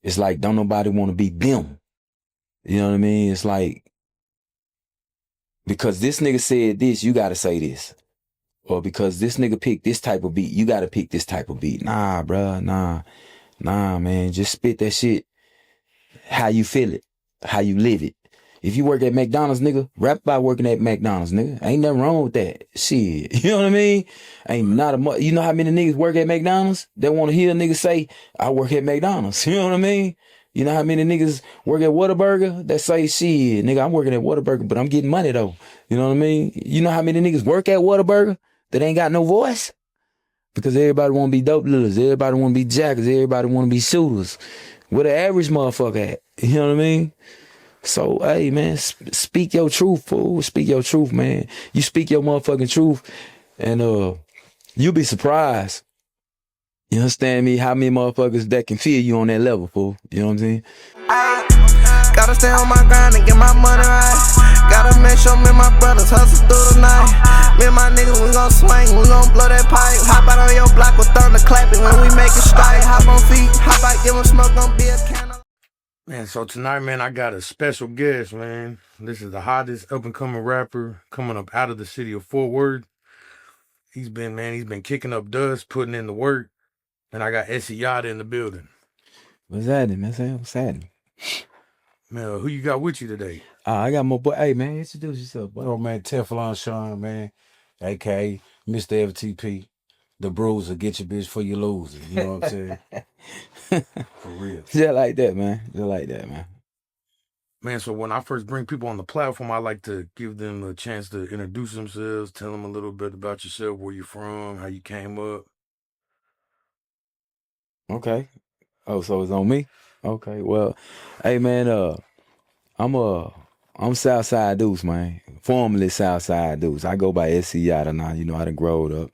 It's like, don't nobody want to be them. You know what I mean? It's like, because this nigga said this, you gotta say this. Or because this nigga picked this type of beat, you gotta pick this type of beat. Nah, bruh, nah, man. Just spit that shit how you feel it, how you live it. If you work at McDonald's, nigga, rap about working at McDonald's, nigga. Ain't nothing wrong with that. Shit. You know what I mean? Ain't not a you know how many niggas work at McDonald's that want to hear a nigga say, I work at McDonald's. You know what I mean? You know how many niggas work at Whataburger that say, shit, nigga, I'm working at Whataburger, but I'm getting money though. You know what I mean? You know how many niggas work at Whataburger that ain't got no voice? Because everybody want to be dope dealers. Everybody want to be jackers. Everybody want to be shooters. Where the average motherfucker at? You know what I mean? So, hey, man, speak your truth, fool. Speak your truth, man. You speak your motherfucking truth, and you'll be surprised. You understand me? How many motherfuckers that can feel you on that level, fool? You know what I'm saying? I gotta stay on my grind and get my money right. Gotta make sure me and my brothers hustle through the night. Me and my niggas, we gon' swing, we gon' blow that pipe. Hop out on your block with thunder clapping when we make it strike. Hop on feet, hop out, give them smoke, gon' be a can of. Man, so tonight, man, I got a special guest, man. This is the hottest up-and-coming rapper coming up out of the city of Fort Worth. He's been kicking up dust, putting in the work. And I got S.C. YATTA in the building. What's happening, man? What's happening? Man, who you got with you today? I got my boy. Hey, man, introduce yourself, boy. Oh, man, Teflon Sean, man, a.k.a. Mr. FTP. The bruiser, get your bitch for you lose it. You know what I'm saying? For real. Just like that, man. Just like that, man. Man, so when I first bring people on the platform, I like to give them a chance to introduce themselves, tell them a little bit about yourself, where you're from, how you came up. Okay. Oh, so it's on me? Okay. Well, hey, man, I'm Southside Deuce, man. Formerly Southside Deuce. I go by S.C. YATTA now. You know, I done growed up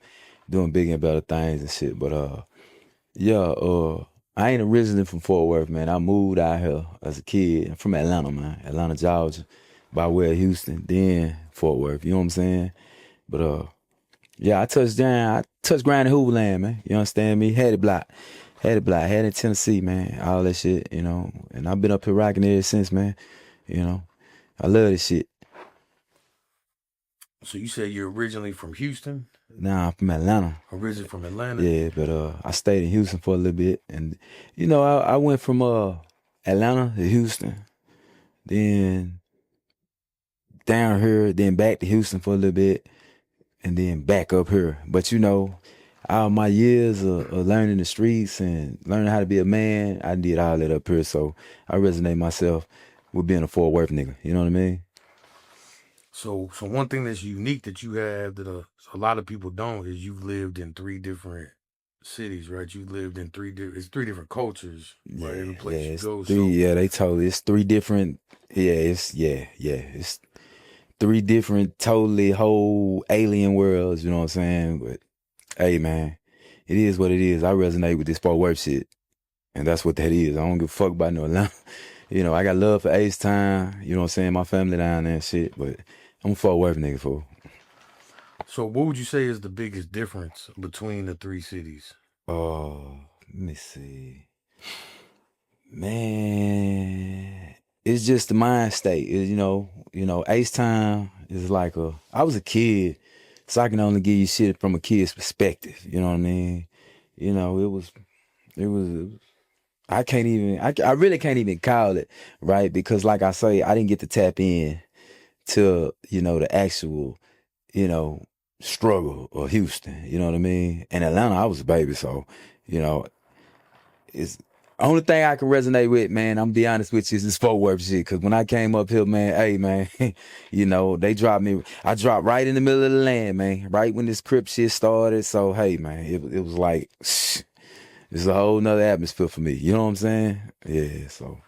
doing bigger and better things and shit. But yeah, I ain't originally from Fort Worth, man. I moved out here as a kid. I'm from Atlanta, man. Atlanta, Georgia, by way of Houston, then Fort Worth. You know what I'm saying? But yeah, I touched ground in Hooverland, man. You understand me? Had it Tennessee, man. All that shit, you know. And I've been up here rocking ever since, man. You know, I love this shit. So you said you're originally from Houston? Nah, I'm from Atlanta. Originally from Atlanta? Yeah, but I stayed in Houston for a little bit. And, you know, I went from Atlanta to Houston, then down here, then back to Houston for a little bit, and then back up here. But, you know, all my years of learning the streets and learning how to be a man, I did all that up here. So I resonate myself with being a Fort Worth nigga. You know what I mean? So one thing that's unique that you have that a lot of people don't is you've lived in 3 different cities, right? You lived in it's 3 different cultures, right? Every place you go. They told it's 3 different. It's 3 different, totally whole alien worlds. You know what I'm saying? But hey, man, it is what it is. I resonate with this Fort Worth shit, and that's what that is. I don't give a fuck about no Atlanta. You know, I got love for Ace Time. You know what I'm saying? My family down there and shit, but I'm a Fort Worth nigga, fool. So what would you say is the biggest difference between the 3 cities? Oh, let me see. Man, it's just the mind state. You know, Ace Time is like I was a kid, so I can only give you shit from a kid's perspective. You know what I mean? You know, it was I really can't even call it, right? Because like I say, I didn't get to tap in to, you know, the actual, you know, struggle of Houston. You know what I mean? And Atlanta, I was a baby, so, you know, it's only thing I can resonate with, man, I'm be honest with you, is this Fort Worth shit. Cause when I came up here, man, hey man, you know, I dropped right in the middle of the land, man. Right when this Crip shit started. So hey man, it was like it's a whole nother atmosphere for me. You know what I'm saying? Yeah, so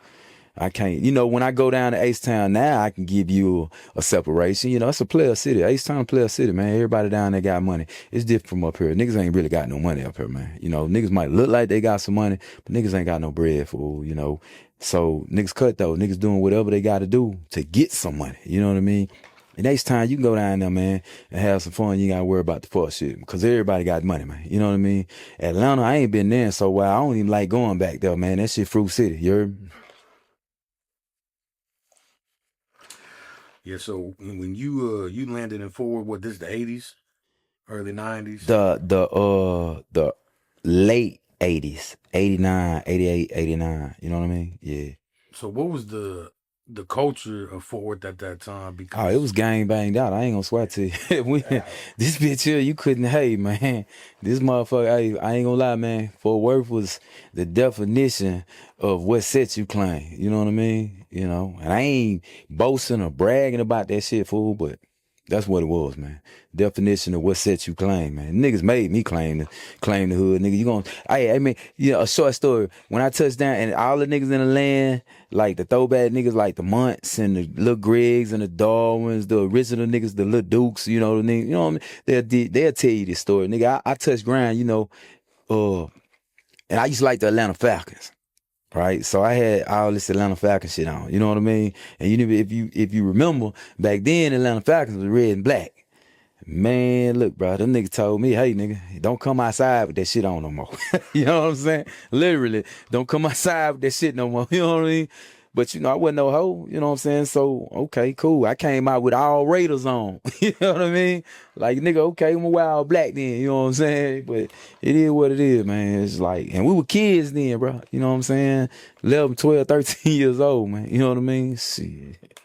I can't, you know, when I go down to H-Town now, I can give you a separation. You know, it's a player city. H-Town player city, man. Everybody down there got money. It's different from up here. Niggas ain't really got no money up here, man. You know, niggas might look like they got some money, but niggas ain't got no bread, fool, you know. So niggas cut though. Niggas doing whatever they got to do to get some money. You know what I mean? And next time you can go down there, man, and have some fun. You ain't gotta worry about the fuck shit because everybody got money, man. You know what I mean? Atlanta, I ain't been there in so while. I don't even like going back there, man. That shit Fruit City. You heard me? Yeah, so when you landed in Fort Worth, what, this the 80s? Early 90s? The late 80s, 89, 88, 89. You know what I mean? Yeah. So what was the culture of Fort Worth at that time? Oh, Because it was gang banged out. I ain't gonna swear to you. This bitch here, you couldn't, hey, man. This motherfucker, hey, I ain't gonna lie, man. Fort Worth was the definition of what sets you claim. You know what I mean? You know, and I ain't boasting or bragging about that shit, fool, but that's what it was, man. Definition of what sets you claim, man. Niggas made me claim the hood, nigga. You gonna, I mean, a short story. When I touched down, and all the niggas in the land, like the throwback niggas, like the Munts and the Lil Griggs and the Darwins, the original niggas, the Lil Dukes, you know, you know what I mean? They'll tell you this story, nigga. I touched ground, you know, and I used to like the Atlanta Falcons. Right, so I had all this Atlanta Falcons shit on. You know what I mean? And you know, if you remember back then, Atlanta Falcons was red and black. Man, look, bro, them niggas told me, hey, nigga, don't come outside with that shit on no more. You know what I'm saying? Literally, don't come outside with that shit no more. You know what I mean? But, you know, I wasn't no hoe. You know what I'm saying? So, okay, cool. I came out with all Raiders on. You know what I mean? Like, nigga, okay, I'm a wild black then. You know what I'm saying? But it is what it is, man. It's like, and we were kids then, bro. You know what I'm saying? 11, 12, 13 years old, man. You know what I mean? Shit.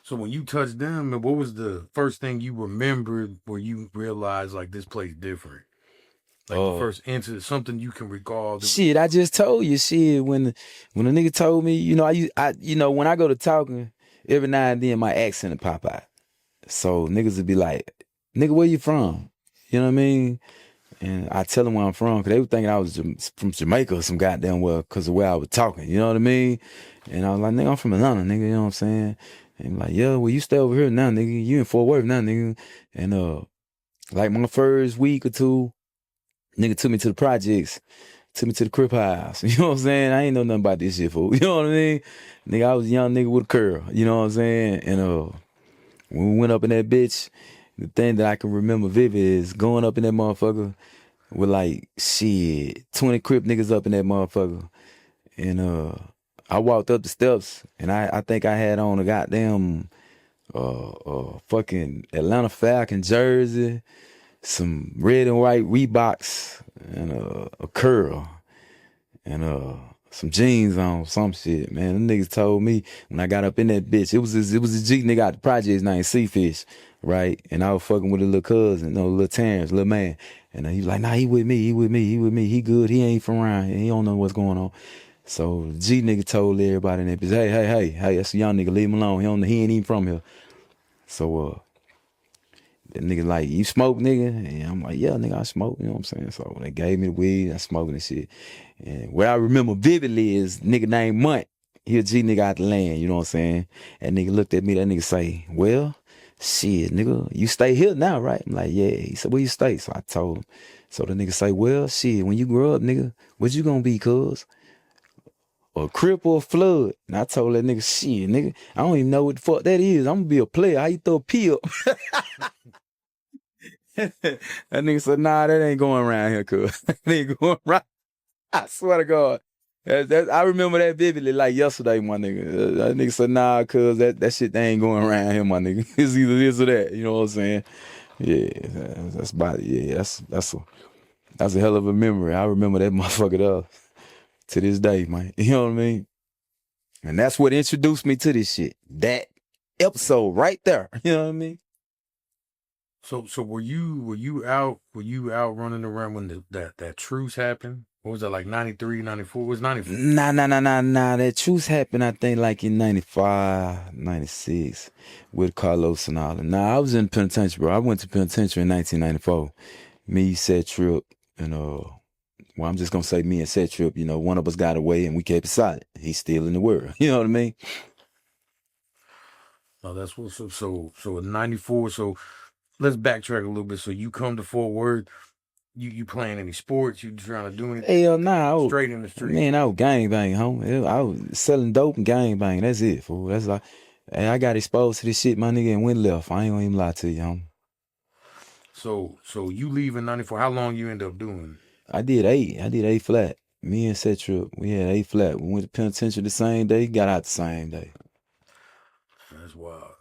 So when you touched down, man, what was the first thing you remembered where you realized, like, this place different? Like the first incident, something you can recall. Shit, I just told you, shit. When a nigga told me, you know, you know, when I go to talking, every now and then my accent would pop out. So niggas would be like, nigga, where you from? You know what I mean? And I tell them where I'm from, because they were thinking I was from Jamaica or some goddamn well, because of where I was talking. You know what I mean? And I was like, nigga, I'm from Atlanta, nigga. You know what I'm saying? And like, yeah, well, you stay over here now, nigga. You in Fort Worth now, nigga. And like my first week or two, nigga took me to the projects, took me to the crib house. You know what I'm saying? I ain't know nothing about this shit, fool. You know what I mean? Nigga, I was a young nigga with a curl. You know what I'm saying? And when we went up in that bitch, the thing that I can remember vivid is going up in that motherfucker with like, shit, 20 crip niggas up in that motherfucker. And I walked up the steps, and I think I had on a goddamn fucking Atlanta Falcon jersey, some red and white Reeboks, and a curl, and some jeans on, some shit, man. Them niggas told me when I got up in that bitch, it was a G nigga out the projects named Seafish, right? And I was fucking with a little cousin, little Terrence, little man. And he was like, nah, he with me, he good, he ain't from around here, he don't know what's going on. So G nigga told everybody in that bitch, hey, that's a young nigga, leave him alone, he ain't even from here. So that nigga like, you smoke, nigga? And I'm like, yeah, nigga, I smoke, you know what I'm saying? So they gave me the weed, I smoking and shit. And what I remember vividly is nigga named Munt. He a G nigga out the land, you know what I'm saying? That nigga looked at me, that nigga say, well, shit, nigga, you stay here now, right? I'm like, yeah. He said, where you stay? So I told him. So the nigga say, well, shit, when you grow up, nigga, what you gonna be, cuz? A crip or a flood? And I told that nigga, shit, nigga, I don't even know what the fuck that is. I'm gonna be a player. How you throw a pee up? That nigga said, nah, that ain't going around here, cuz. That ain't going around. I swear to God. I remember that vividly like yesterday, my nigga. That nigga said, nah, cuz that shit they ain't going around here, my nigga. It's either this or that. You know what I'm saying? Yeah, that's about it. Yeah, that's a hell of a memory. I remember that motherfucker up to this day, man. You know what I mean? And that's what introduced me to this shit. That episode right there. You know what I mean? So were you out running around when that truce happened? What was that, like 93, 94? It was 94. Nah. That truce happened, I think, like in 95, 96 with Carlos and all. Nah, I was in penitentiary, bro. I went to penitentiary in 1994. Me, Set Trip, and well, I'm just gonna say me and Set Trip, you know, one of us got away and we kept it silent. He's still in the world. You know what I mean? Oh, that's what. So in 94. So let's backtrack a little bit. So you come to Fort Worth. You playing any sports? You trying to do anything? Hell nah. Straight in the street. Man, I was gang banging, home. I was selling dope and gang banging. That's it, fool. That's like, Hey, I got exposed to this shit, my nigga, and went left. I ain't gonna even lie to you, homie. So you leave in '94. How long you end up doing? I did 8. I did 8 flat. Me and Cetra, we had 8 flat. We went to penitentiary the same day, got out the same day. That's wild.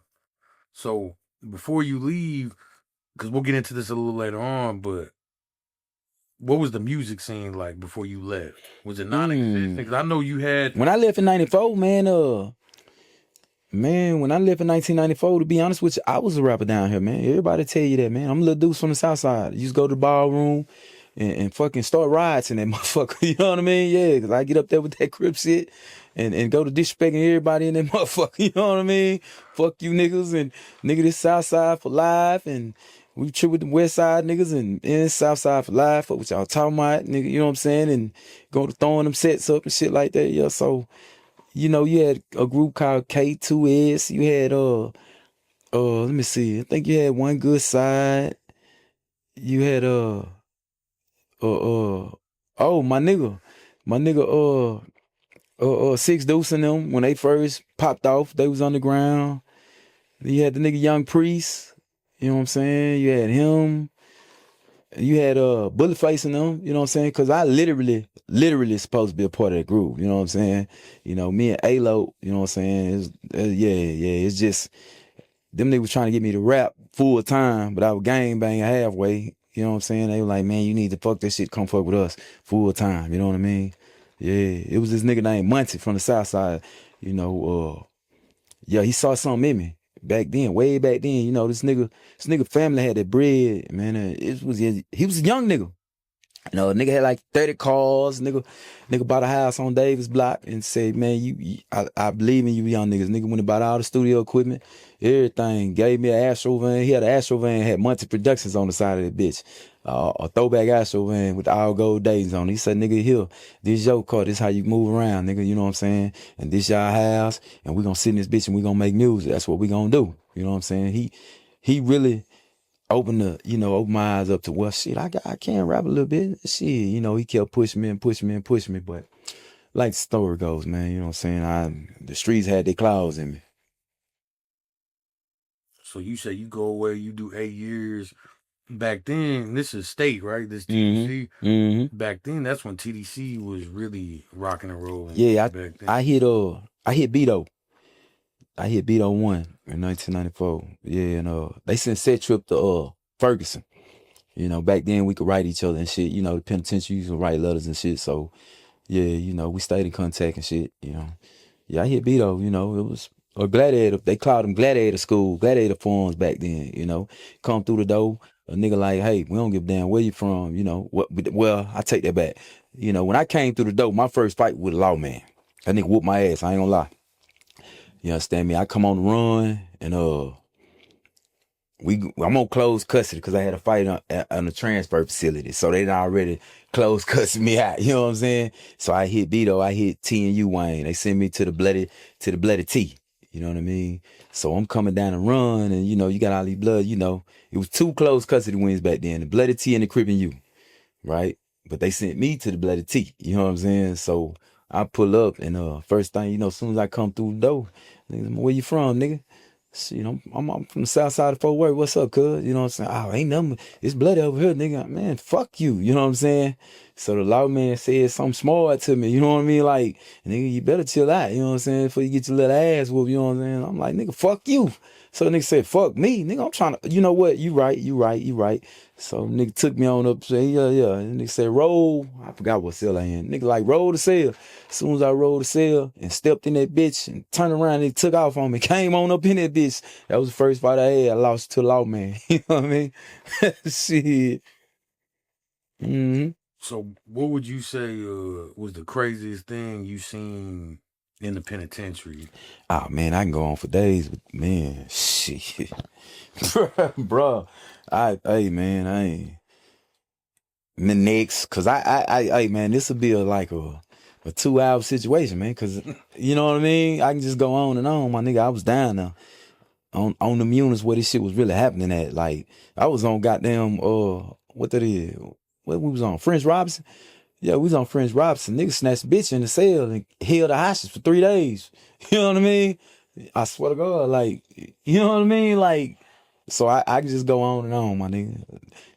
So before you leave, because we'll get into this a little later on, but what was the music scene like before you left? Was it non-existent? Because I know you had. When I left in '94, man, when I left in 1994, to be honest with you, I was a rapper down here, man. Everybody tell you that, man. I'm a little dude from the South Side. You just go to the ballroom and fucking start riots in that motherfucker. You know what I mean? Yeah, because I get up there with that Crip shit and go to disrespecting everybody in that motherfucker. You know what I mean? Fuck you niggas and nigga this South Side for life, and we trip with the West Side niggas and South Side for life. Fuck what y'all talking about, nigga. You know what I'm saying? And go to throwing them sets up and shit like that. Yeah, so you know, you had a group called K2S. You had let me see. I think you had One Good Side. You had oh my nigga Six Deuce and them when they first popped off. They was underground. You had the nigga Young Priest. You know what I'm saying? You had him. You had Bullet Face and them, you know what I'm saying? Cause I literally supposed to be a part of that group, you know what I'm saying? You know, me and Alo, you know what I'm saying? It's just them niggas was trying to get me to rap full time, but I was gang banging halfway, you know what I'm saying? They were like, man, you need to fuck that shit, come fuck with us full time, you know what I mean? Yeah, it was this nigga named Muncie from the South Side, you know, yeah, he saw something in me. Back then, way back then, you know, this nigga family had that bread, man. He was a young nigga. You know, nigga had like 30 cars. Nigga bought a house on Davis Block and said, man, I believe in you young niggas. Nigga went and bought all the studio equipment, everything. Gave me an Astro van. He had an Astro van, had Monty Productions on the side of that bitch. A throwback Astro van with all gold days on it. He said, nigga, here, this your car. This how you move around, nigga. You know what I'm saying? And this y'all house. And we gonna sit in this bitch and we gonna make music. That's what we gonna do. You know what I'm saying? He really opened my eyes up to, well, shit, I can rap a little bit. Shit, you know, he kept pushing me. But like the story goes, man, you know what I'm saying? The streets had their claws in me. So you say you go away, you do 8 years. Back then, this is state, right? This TDC. Mm-hmm. Back then, that's when TDC was really rocking and rolling. Yeah, back then. I hit Beto. I hit Beto 1 in 1994. Yeah, and they sent set trip to Ferguson. You know, back then we could write each other and shit. You know, the penitentiary used to write letters and shit. So, yeah, you know, we stayed in contact and shit. You know, yeah, I hit Beto. You know, it was a gladiator. They called them gladiator school, gladiator forums back then. You know, come through the door, a nigga like, hey, we don't give a damn where you from. You know, what? Well, I take that back. You know, when I came through the door, my first fight with a lawman. That nigga whooped my ass. I ain't gonna lie. You understand me? I come on the run and I'm on closed custody because I had a fight on the transfer facility. So they done already closed custody me out. You know what I'm saying? So I hit Beto, I hit T and U Wayne. They sent me to the bloody T. You know what I mean? So I'm coming down the run and you know, you got all these blood, you know. It was 2 closed custody wins back then, the bloody T and the Crip and U. Right? But they sent me to the bloody T. You know what I'm saying? So I pull up and first thing, you know, as soon as I come through the door, niggas, where you from, nigga? So, you know, I'm from the south side of Fort Worth. What's up, cuz? You know what I'm saying? Oh, ain't nothing. It's bloody over here, nigga. Man, fuck you. You know what I'm saying? So the lawman said something smart to me. You know what I mean? Like, nigga, you better chill out. You know what I'm saying? Before you get your little ass whooped. You know what I'm saying? I'm like, nigga, fuck you. So the nigga said, fuck me. Nigga, I'm trying to, you know what? You right. So nigga took me on up, say, yeah. And nigga said, roll. I forgot what cell I in. Nigga like, roll the cell. As soon as I rolled the cell and stepped in that bitch and turned around and took off on me, came on up in that bitch. That was the first fight I had. I lost to lawman. You know what I mean? Shit. Mm-hmm. So what would you say was the craziest thing you seen in the penitentiary? Oh man, I can go on for days, but man, shit. Bruh. I ain't the next, cause I man, this would be a 2-hour situation, man. Cause you know what I mean? I can just go on and on, my nigga. I was down there on them units where this shit was really happening at. Like, I was on goddamn what that is? What we was on? French Robinson? Yeah, we was on French Robinson. Niggas snatched a bitch in the cell and held the hostage for 3 days. You know what I mean? I swear to God, like, you know what I mean? Like, so I can just go on and on, my nigga.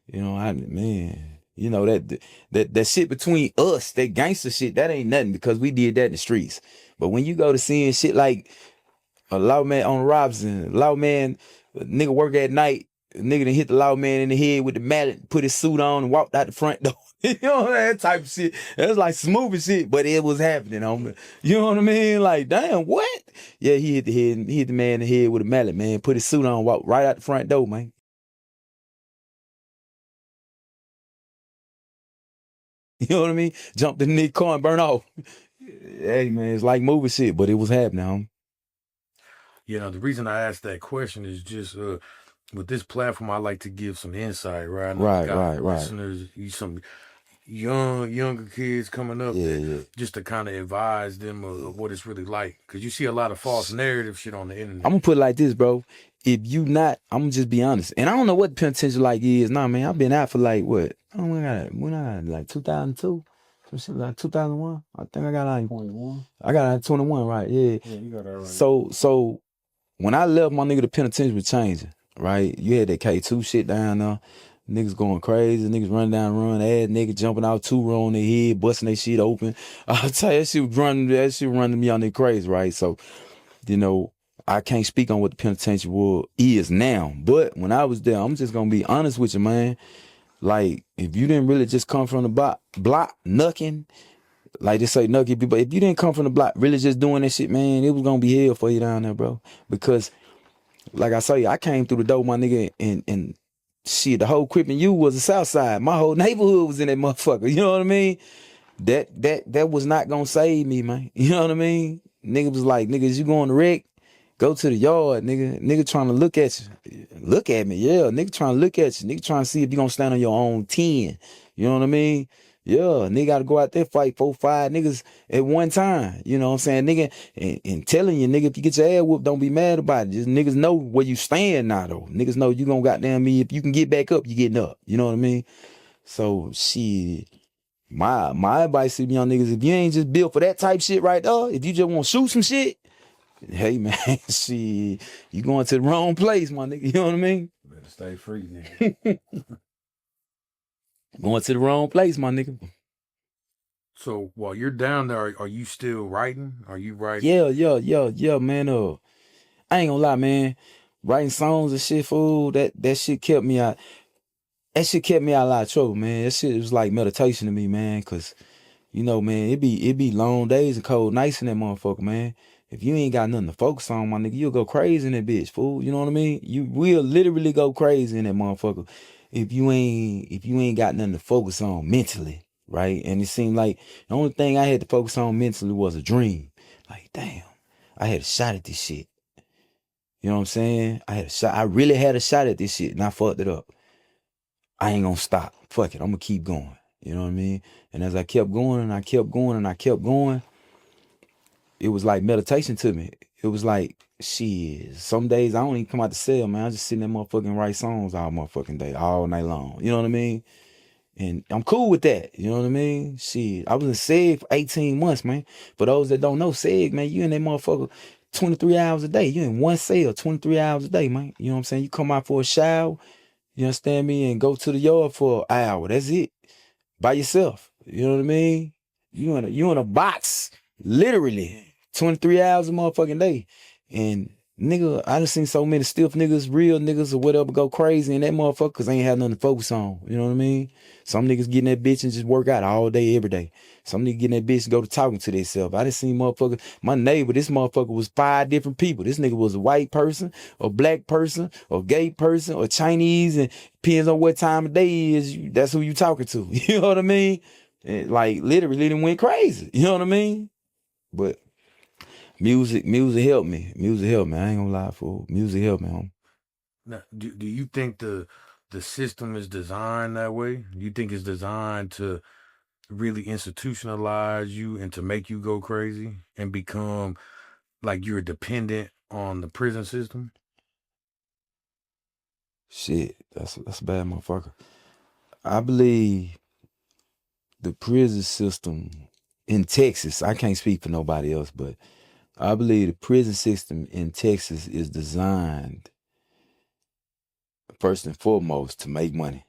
You know, man, you know that shit between us, that gangster shit, that ain't nothing because we did that in the streets. But when you go to seeing shit like a law man on Robinson, law man, nigga work at night, nigga done hit the law man in the head with the mallet, put his suit on and walked out the front door. You know that type of shit. That's like smooth shit, but it was happening, homie. You know what I mean? Like, damn, what? Yeah, he hit the man in the head with a mallet, man. Put his suit on, walked right out the front door, man. You know what I mean? Jumped in the nigga car and burn off. Hey man, it's like movie shit, but it was happening, homie. You know, the reason I asked that question is just with this platform, I like to give some insight, right? I know you got Right. listeners, some younger kids coming up, Yeah. just to kind of advise them of what it's really like, because you see a lot of false narrative shit on the internet. I'm gonna put it like this, bro. If you not, I'm gonna just be honest. And I don't know what penitentiary like is. Nah, man, I've been out for like what? I don't know when I got like 2002, some shit like 2001. I think I got like 21. I got like 21, right? Yeah. Yeah, you got that right. So when I left, my nigga, the penitentiary was changing, right? You had that K2 shit down there. Niggas going crazy, niggas running down the run, ass niggas jumping out 2-row on their head, busting their shit open. I'll tell you, that shit running me on their crazy, right? So, you know, I can't speak on what the penitentiary is now. But when I was there, I'm just gonna be honest with you, man. Like, if you didn't really just come from the block knucking, like they say knucky people, if you didn't come from the block really just doing that shit, man, it was gonna be hell for you down there, bro. Because like I say, I came through the door, my nigga, and shit, the whole Crip and you was the South Side. My whole neighborhood was in that motherfucker. You know what I mean? That was not gonna save me, man. You know what I mean? Nigga was like, niggas, you going to wreck? Go to the yard, nigga. Nigga trying to look at you. Look at me, yeah. Nigga trying to look at you. Nigga trying to see if you gonna stand on your own 10. You know what I mean? Yeah, nigga gotta go out there, fight 4, 5 niggas at one time. You know what I'm saying? Nigga, and telling you, nigga, if you get your ass whooped, don't be mad about it. Just niggas know where you stand now, though. Niggas know you gonna goddamn me. If you can get back up, you getting up. You know what I mean? So, shit. My advice to young niggas, if you ain't just built for that type shit right there, if you just want to shoot some shit, hey man, shit, you going to the wrong place, my nigga. You know what I mean? Better stay free, nigga. Going to the wrong place, my nigga. So while you're down there, are you still writing? Are you writing? Yeah, man. I ain't gonna lie, man. Writing songs and shit, fool. That shit kept me out. That shit kept me out of a lot of trouble, man. That shit was like meditation to me, man. Cause you know, man, it be long days and cold nights in that motherfucker, man. If you ain't got nothing to focus on, my nigga, you'll go crazy in that bitch, fool. You know what I mean? You will literally go crazy in that motherfucker if you ain't got nothing to focus on mentally, right? And it seemed like the only thing I had to focus on mentally was a dream. Like, damn, I had a shot at this shit. You know what I'm saying? I really had a shot at this shit, and I fucked it up. I ain't gonna stop. Fuck it, I'm gonna keep going. You know what I mean? And as I kept going and I kept going and I kept going, it was like meditation to me. It was like, shit, some days I don't even come out the cell, man. I just sit in that motherfucking write songs all motherfucking day, all night long. You know what I mean? And I'm cool with that. You know what I mean? Shit, I was in SEG for 18 months, man. For those that don't know, SEG, man, you in that motherfucker 23 hours a day. You in one cell 23 hours a day, man. You know what I'm saying? You come out for a shower, you understand me, and go to the yard for an hour. That's it. By yourself. You know what I mean? You in a box, literally, 23 hours a motherfucking day. And nigga, I done seen so many stiff niggas, real niggas or whatever go crazy in that motherfucker because they ain't have nothing to focus on. You know what I mean? Some niggas getting that bitch and just work out all day, every day. Some niggas getting that bitch and go to talking to themselves. I done seen motherfuckers, my neighbor, this motherfucker was 5 different people. This nigga was a white person, a black person, a gay person, or Chinese, and depends on what time of day is, that's who you talking to. You know what I mean? And like literally done went crazy. You know what I mean? But music helped me. Music helped me. I ain't gonna lie, fool. Music helped me, homie. Now, do you think the system is designed that way? Do you think it's designed to really institutionalize you and to make you go crazy and become like you're dependent on the prison system? Shit, that's a bad motherfucker. I believe the prison system in Texas, I can't speak for nobody else, but I believe the prison system in Texas is designed first and foremost to make money.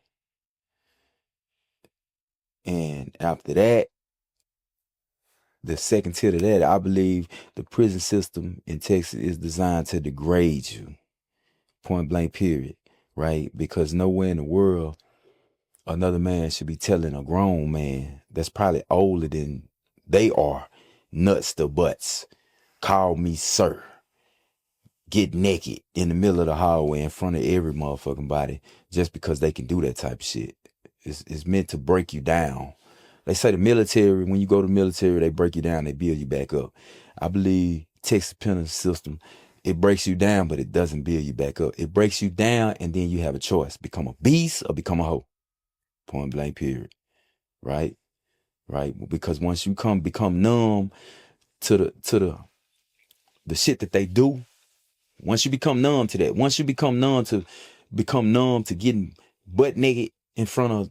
And after that, the second tier to that, I believe the prison system in Texas is designed to degrade you. Point blank, period. Right? Because nowhere in the world another man should be telling a grown man that's probably older than they are, nuts to butts, call me sir, get naked in the middle of the hallway in front of every motherfucking body just because they can do that type of shit. It's meant to break you down. They say the military, when you go to the military, they break you down, they build you back up. I believe Texas penal system, it breaks you down, but it doesn't build you back up. It breaks you down, and then you have a choice: become a beast or become a hoe. Point blank, period. Right? Right? Because once you become numb to the shit that they do, once you become numb to that, once you become numb to getting butt naked in front of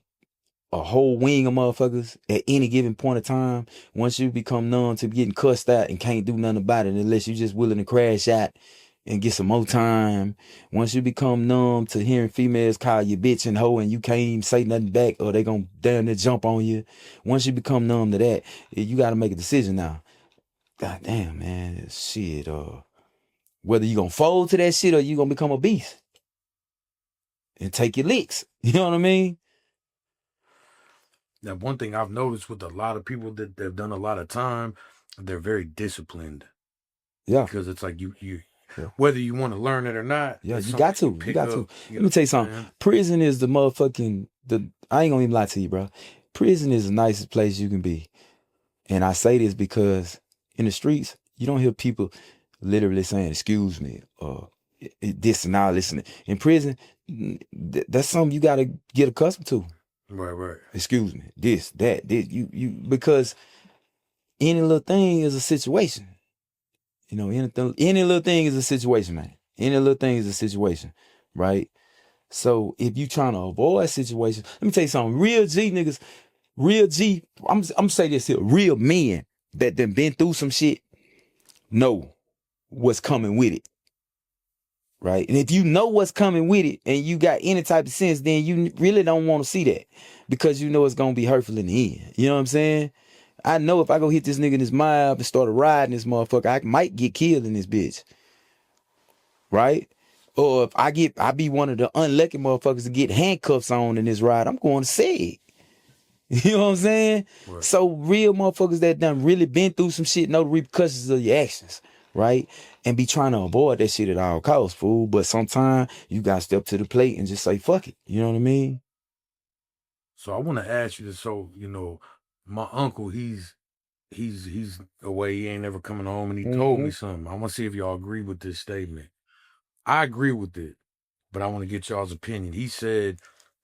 a whole wing of motherfuckers at any given point of time, once you become numb to getting cussed out and can't do nothing about it unless you're just willing to crash out and get some more time, once you become numb to hearing females call you bitch and hoe and you can't even say nothing back or they gonna damn near jump on you, once you become numb to that, you gotta make a decision now. God damn, man, shit, whether you gonna fold to that shit or you gonna become a beast and take your licks. You know what I mean? Now, one thing I've noticed with a lot of people that have done a lot of time, they're very disciplined. Yeah. Because it's like you whether you want to learn it or not. Yeah, you got to. You got to. Let me tell you something. Man. Prison is the motherfucking, I ain't gonna even lie to you, bro. Prison is the nicest place you can be. And I say this because in the streets, you don't hear people literally saying, excuse me, or this and all, listen. In prison, that's something you gotta get accustomed to. Right. Excuse me, this, you because any little thing is a situation. You know, any little thing is a situation, man. Any little thing is a situation, right? So if you trying to avoid situations, let me tell you something. Real G niggas, I'm gonna say this here. Real men that done been through some shit know what's coming with it. Right? And if you know what's coming with it and you got any type of sense, then you really don't want to see that because you know it's going to be hurtful in the end. You know what I'm saying? I know if I go hit this nigga in his mouth and start riding this motherfucker, I might get killed in this bitch. Right? Or if I be one of the unlucky motherfuckers to get handcuffs on in this ride, I'm going to say it. You know what I'm saying? Right. So real motherfuckers that done really been through some shit know the repercussions of your actions. Right? And be trying to avoid that shit at all costs, fool. But sometimes you gotta step to the plate and just say, fuck it. You know what I mean? So I want to ask you this. So, you know, my uncle, he's away. He ain't never coming home. And he told me something. I want to see if y'all agree with this statement. I agree with it, but I want to get y'all's opinion. He said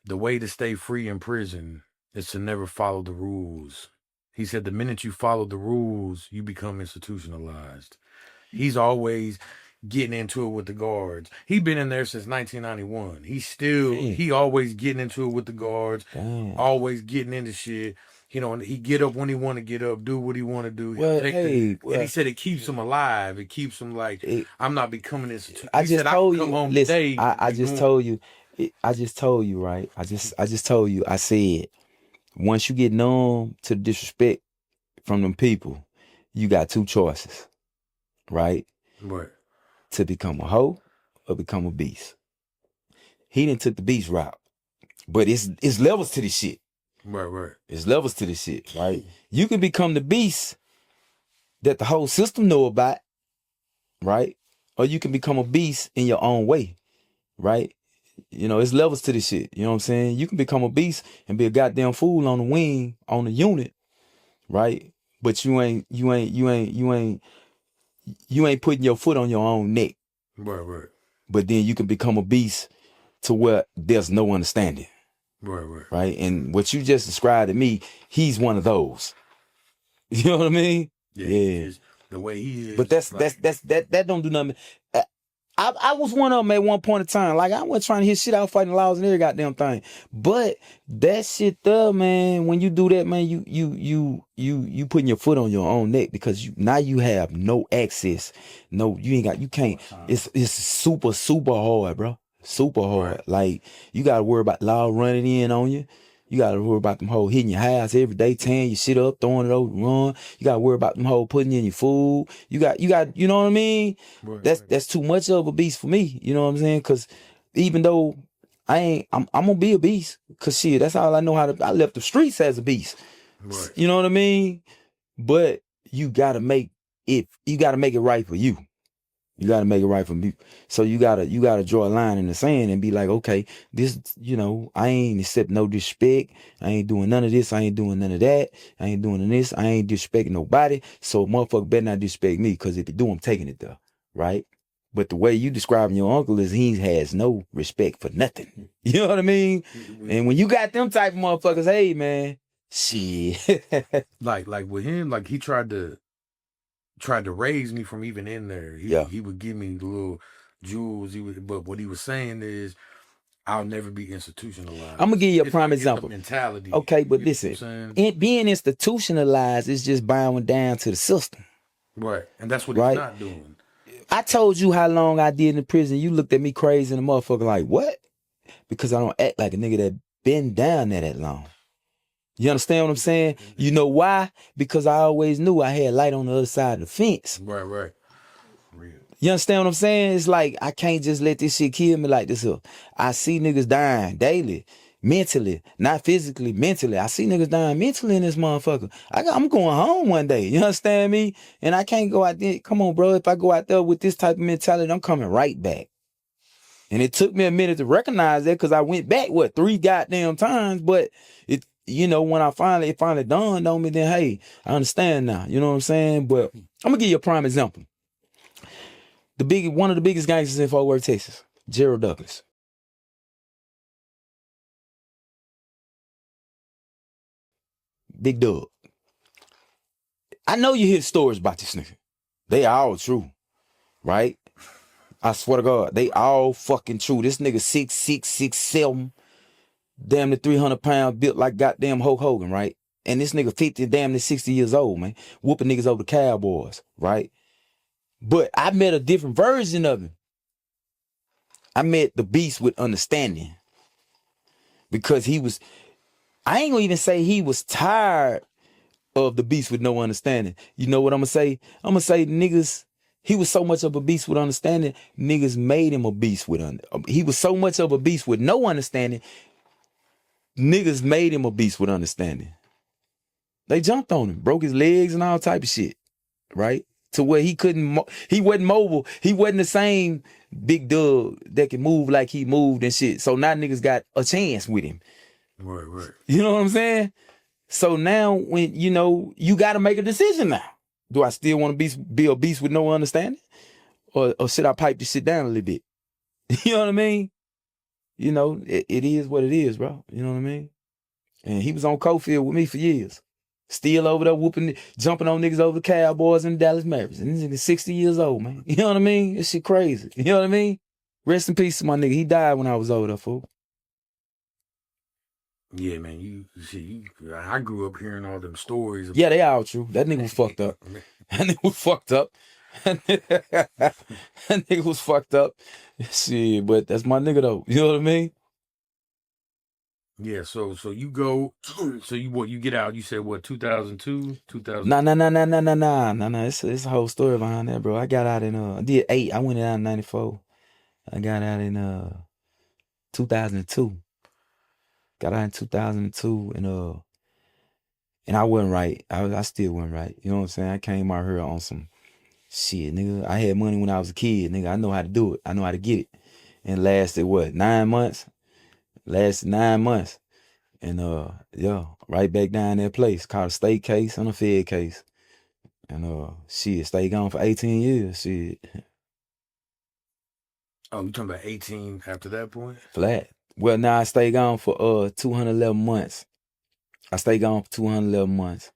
the way to stay free in prison is to never follow the rules. He said the minute you follow the rules, you become institutionalized. He's always getting into it with the guards. He been in there since 1991. He always getting into it with the guards. Damn. Always getting into shit. You know, and he get up when he want to get up, do what he want to do. Well, and he said it keeps him alive. It keeps him like, I'm not becoming this. I just told you. Listen, I just told you. I just told you, right? I just told you. I said, once you get numb to the disrespect from them people, you got two choices. Right? Right. To become a hoe or become a beast. He done took the beast route. But it's levels to this shit. Right. It's levels to this shit, right? You can become the beast that the whole system know about, right? Or you can become a beast in your own way, right? You know, it's levels to this shit. You know what I'm saying? You can become a beast and be a goddamn fool on the wing, on the unit, right? But you ain't putting your foot on your own neck. Right. But then you can become a beast to where there's no understanding. Right. And what you just described to me, he's one of those. You know what I mean? Yeah. The way he is. But that don't do nothing. I was one of them at one point in time. Like, I wasn't trying to hit shit out fighting laws and every goddamn thing. But that shit there, man, when you do that, man, you putting your foot on your own neck, because now you have no access. No, you can't. It's super, super hard, bro. Super hard. Right. Like, you gotta worry about law running in on you. You gotta worry about them hoes hitting your house every day, tearing your shit up, throwing it over the run. You gotta worry about them hoes putting in your food. You got, you know what I mean? Right. That's too much of a beast for me. You know what I'm saying? Cause even though I'm gonna be a beast. Cause shit, that's all I know how to. I left the streets as a beast. Right. You know what I mean? But you gotta make it right for you. You gotta make it right for me. So you gotta draw a line in the sand and be like, okay, this, I ain't accept no disrespect. I ain't doing none of this. I ain't doing none of that. I ain't doing this. I ain't disrespecting nobody. So motherfucker better not disrespect me, because if you do, I'm taking it there. Right? But the way you describing your uncle is he has no respect for nothing. You know what I mean? And when you got them type of motherfuckers, hey man, shit. like with him, like he tried to raise me from even in there. He would give me the little jewels. But what he was saying is, I'll never be institutionalized. I'm gonna give you a prime example. Mentality. Okay, but listen, being institutionalized is just bowing down to the system. Right, and that's what he's not doing. I told you how long I did in the prison. You looked at me crazy and the motherfucker like, what? Because I don't act like a nigga that been down there that long. You understand what I'm saying? You know why? Because I always knew I had light on the other side of the fence. Right. Real. You understand what I'm saying? It's like, I can't just let this shit kill me like this. I see niggas dying daily, mentally, not physically, mentally. I see niggas dying mentally in this motherfucker. I'm going home one day. You understand me? And I can't go out there. Come on, bro. If I go out there with this type of mentality, I'm coming right back. And it took me a minute to recognize that, because I went back, 3 goddamn times. But it, when it finally dawned on me, then, hey, I understand now. You know what I'm saying? But I'm going to give you a prime example. One of the biggest gangsters in Fort Worth, Texas, Gerald Douglas. Big Doug. I know you hear stories about this nigga. They all true, right? I swear to God, they all fucking true. This nigga 6'6", 6'7", damn near 300 pounds, built like goddamn Hulk Hogan, right? And this nigga 50, damn near 60 years old, man, whooping niggas over the Cowboys, right? But I met a different version of him. I met the beast with understanding, because I ain't gonna even say he was tired of the beast with no understanding. You know what I'm gonna say? I'm gonna say niggas, he was so much of a beast with understanding, niggas made him a beast with he was so much of a beast with no understanding, niggas made him a beast with understanding. They jumped on him, broke his legs and all type of shit, right? To where he wasn't mobile. He wasn't the same Big Doug that can move like he moved and shit. So now niggas got a chance with him. Right. You know what I'm saying? So now when, you got to make a decision now. Do I still want to be a beast with no understanding? Or should I pipe this shit down a little bit? You know what I mean? It is what it is, bro. You know what I mean? And he was on Cofield with me for years. Still over there jumping on niggas over the Cowboys and the Dallas Mavericks. And this nigga 60 years old, man. You know what I mean? This shit crazy. You know what I mean? Rest in peace to my nigga. He died when I was over there, fool. Yeah, man. I grew up hearing all them stories. Yeah, they all true. That nigga was fucked up. That nigga was fucked up. That nigga was fucked up. Shit, but that's my nigga though. You know what I mean? Yeah, so you go, so you get out, you said what, 2002, 2000? Nah. It's a whole story behind that, bro. I got out I did 8. I went out in 94. I got out in 2002. Got out in 2002 and I wasn't right. I still wasn't right. You know what I'm saying? I came out here on some shit, nigga. I had money when I was a kid, nigga. I know how to do it. I know how to get it. And lasted 9 months? Lasted 9 months. And right back down that place. Called a state case and a fed case. And stayed gone for 18 years. Shit. Oh, you talking about 18 after that point? Flat. Well, now I stayed gone for 211 months. I stayed gone for 211 months.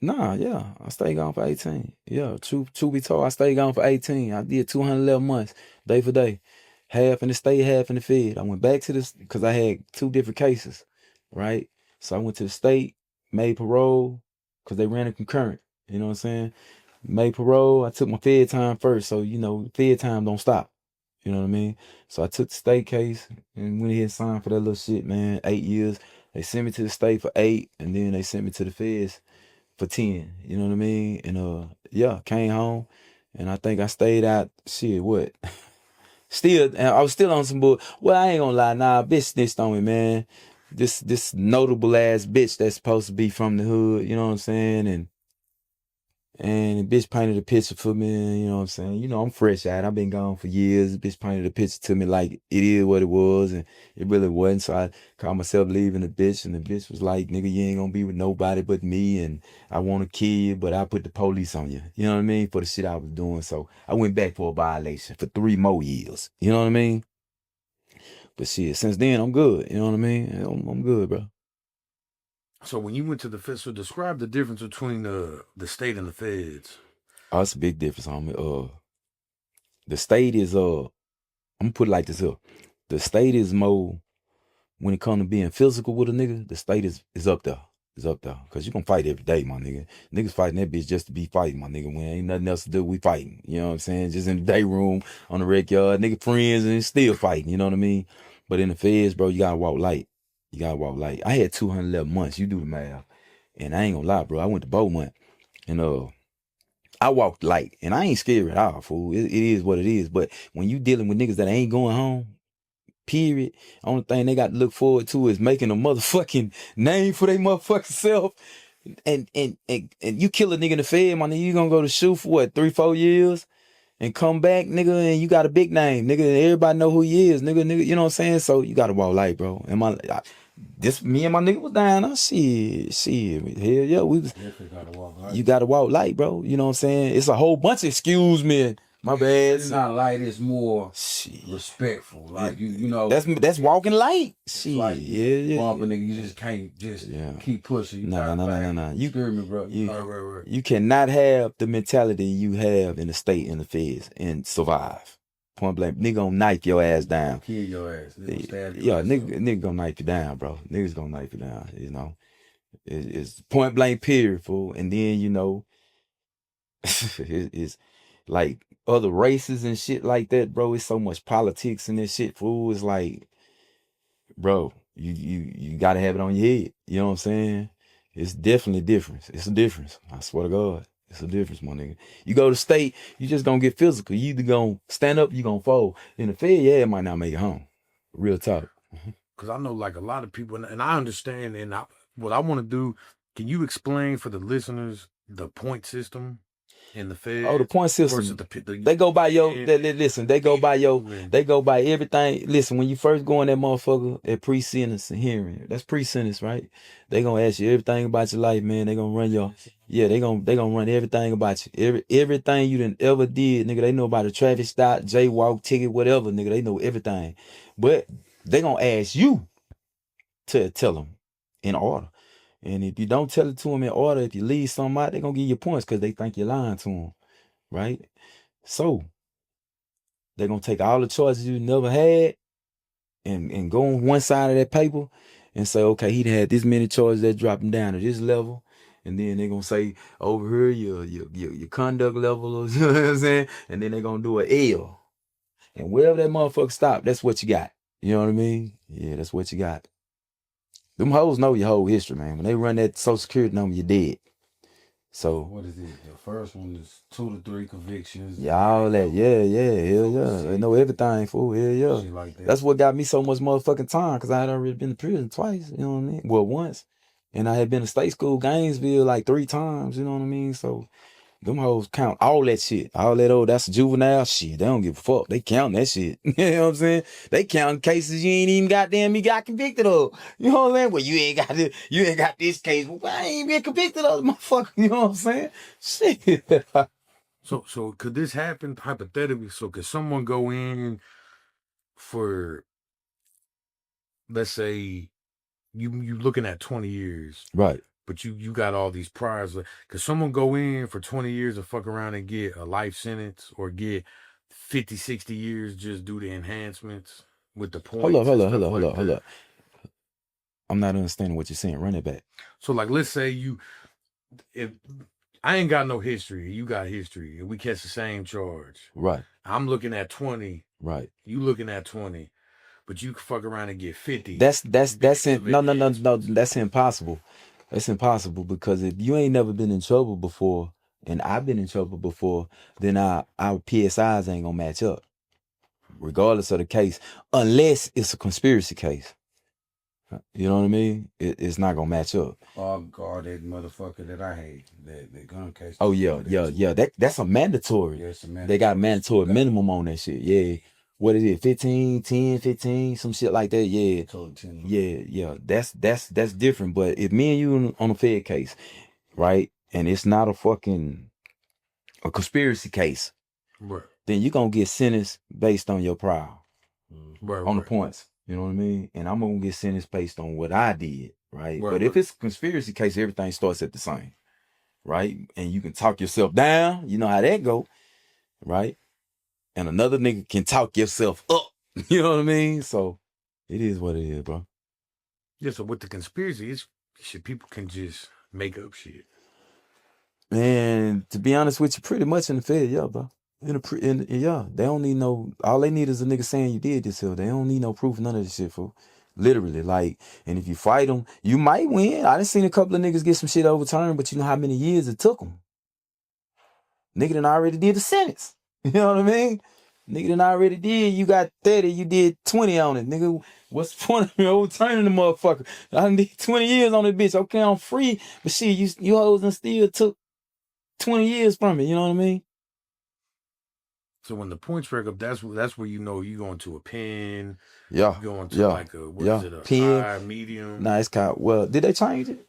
Nah, yeah, I stayed gone for 18. Yeah, true be told, I stayed gone for 18. I did 211 months, day for day. Half in the state, half in the Fed. I went back to this because I had 2 different cases, right? So I went to the state, made parole, because they ran a concurrent. You know what I'm saying? Made parole. I took my Fed time first, so you know, Fed time don't stop. You know what I mean? So I took the state case and went ahead and signed for that little shit, man. 8 years. They sent me to the state for 8, and then they sent me to the Feds for 10. You know what I mean? And yeah, came home, and I think I stayed out. Shit, what? Still, and I was still on some bull. Well, I ain't gonna lie, nah, bitch snitched on me, man. This notable ass bitch that's supposed to be from the hood. You know what I'm saying? And the bitch painted a picture for me, you know what I'm saying? You know, I'm fresh out. I've been gone for years. The bitch painted a picture to me like it is what it was, and it really wasn't. So I called myself leaving the bitch, and the bitch was like, nigga, you ain't gonna be with nobody but me, and I wanna kill you, but I put the police on you. You know what I mean? For the shit I was doing. So I went back for a violation for 3 more years. You know what I mean? But shit, since then, I'm good. You know what I mean? I'm good, bro. So when you went to the Feds, so describe the difference between the state and the Feds. Oh, it's a big difference, homie. The state is, I'm gonna put it like this up. The state is more, when it comes to being physical with a nigga, the state is up there. It's up there. Cause you gonna fight every day, my nigga. Niggas fighting that bitch just to be fighting, my nigga. When ain't nothing else to do, we fighting. You know what I'm saying? Just in the day room, on the rec yard, nigga friends and still fighting, you know what I mean? But in the Feds, bro, you gotta walk light. You gotta walk light. I had 211 months, you do the math. And I ain't gonna lie, bro. I went to Beaumont and I walked light, and I ain't scared at all, fool. It is what it is. But when you dealing with niggas that ain't going home, period, only thing they got to look forward to is making a motherfucking name for their motherfucking self. And you kill a nigga in the Fed, my nigga, you gonna go to shoot for what, 3-4 years? And come back, nigga, and you got a big name, nigga, and everybody know who he is, nigga, you know what I'm saying? So you gotta walk light, bro. And me and my nigga was down. Shit. Hell yeah, we was. Gotta walk light. You gotta walk light, bro. You know what I'm saying? It's a whole bunch of excuse me. My bad. It's not light, it's more shit. Respectful. Like you know. That's walking light. Shit. Like, yeah. Bumping nigga, you just can't keep pushing. You nah. You hear me, bro. You cannot have the mentality you have in the state and the Feds and survive. Point blank, nigga gonna knife your ass down. Kill your ass. Nigga gonna knife you down, bro. Niggas gonna knife you down. You know, it's point blank period, fool. And then you know, it's like other races and shit like that, bro. It's so much politics in this shit, fool. It's like, bro, you gotta have it on your head. You know what I'm saying? It's definitely different. It's a difference. I swear to God. It's a difference, my nigga. You go to state, you just gonna get physical. You either gonna stand up, you gonna fold. In the Fed, yeah, it might not make it home. Real talk. Because I know like a lot of people, and I understand, and what I want to do, can you explain for the listeners the point system in the Fed? Oh, the point system. They go by listen, they go by everything. Listen, when you first go in that motherfucker at pre-sentence hearing, that's pre-sentence, right? They gonna ask you everything about your life, man. They gonna run they gonna run everything about you. Everything you done ever did, nigga. They know about a traffic stop, jaywalk, ticket, whatever, nigga. They know everything. But they gonna ask you to tell them in order. And if you don't tell it to them in order, if you leave something out, they're going to give you points because they think you're lying to them, right? So they're going to take all the choices you never had and go on one side of that paper and say, okay, he had this many choices that drop him down to this level. And then they're going to say, over here, your conduct level, you know what I'm saying? And then they're going to do an L. And wherever that motherfucker stop, that's what you got. You know what I mean? Yeah, that's what you got. Them hoes know your whole history, man. When they run that Social Security number, you're dead. So what is it? The first one is 2 to 3 convictions. Yeah, all that. Yeah, hell yeah. They know everything, fool. Hell yeah. Shit like that. That's what got me so much motherfucking time, because I had already been to prison twice, you know what I mean? Well, once. And I had been to state school, Gainesville, like 3 times, you know what I mean? So them hoes count all that shit. All that that's juvenile shit. They don't give a fuck. They count that shit. You know what I'm saying? They count cases you ain't even you got convicted of. You know what I'm saying? Well, you ain't got this case. Well, I ain't been convicted of, motherfucker. You know what I'm saying? Shit. So could this happen hypothetically? So could someone go in for, let's say, you looking at 20 years. Right. but you got all these priors. Cause someone go in for 20 years and fuck around and get a life sentence or get 50, 60 years just due to enhancements with the points and stuff like that. I'm not understanding what you're saying. Run it back. So like, let's say if I ain't got no history, you got history, and we catch the same charge. Right. I'm looking at 20. Right. You looking at 20, but you can fuck around and get 50. No. That's impossible. That's impossible because if you ain't never been in trouble before, and I've been in trouble before, then our PSIs ain't gonna match up, regardless of the case, unless it's a conspiracy case. You know what I mean? It's not gonna match up. Oh God, that motherfucker that I hate, that gun case. Oh yeah. That's a mandatory. Yeah, it's a mandatory. They got a mandatory minimum on that shit. Yeah. What is it? 15, 10, 15, some shit like that. Yeah. Yeah. That's different. But if me and you on a Fed case, right, and it's not a conspiracy case, right, then you're gonna get sentenced based on your prior. Right. On the points. You know what I mean? And I'm gonna get sentenced based on what I did, right? Right, but if it's a conspiracy case, everything starts at the same, right? And you can talk yourself down. You know how that go, right? And another nigga can talk yourself up. You know what I mean? So it is what it is, bro. Yeah. So with the conspiracy, it's shit. People can just make up shit. And to be honest with you, pretty much in the Fed, yeah, bro. Yeah, they don't need no. All they need is a nigga saying you did this. They don't need no proof, none of this shit, fool. Literally, like, and if you fight them, you might win. I done seen a couple of niggas get some shit overturned, but you know how many years it took them. Nigga done already did the sentence. You know what I mean? Nigga done already did. You got 30, you did 20 on it. Nigga, what's the point of me overturning the motherfucker? I done did 20 years on this bitch. Okay, I'm free, but shit, you hoes and still took 20 years from it. You know what I mean? So when the points rack up, that's where you know you going to a pen. Yeah. You going to like a what is it, a pen, high, medium? Nah, it's called. Well, did they change it?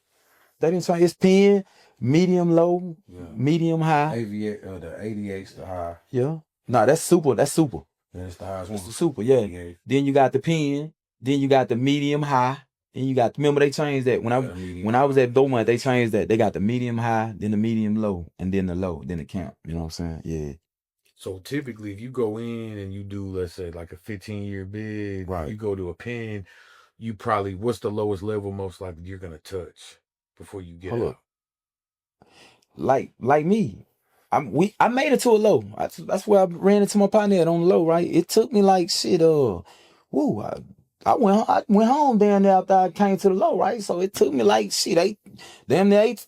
They didn't change. It's pen, medium, low, medium, high. The 88's the high. Yeah. Nah, that's super. That's super. That's the highest one. That's the super. Yeah. Then you got the pen. Then you got the medium, high. Then you got. Remember they changed that when I was at Beaumont. They changed that. They got the medium high, then the medium low, and then the low, then the camp. You know what I'm saying? Yeah. So typically, if you go in and you do, let's say, like a 15-year bid, right, you go to a pen, you probably, what's the lowest level most likely you're gonna touch before you get out? Like me, I made it to a low. That's where I ran into my partner on the low. Right, it took me like shit. I went home down there after I came to the low. Right, so it took me like shit 8.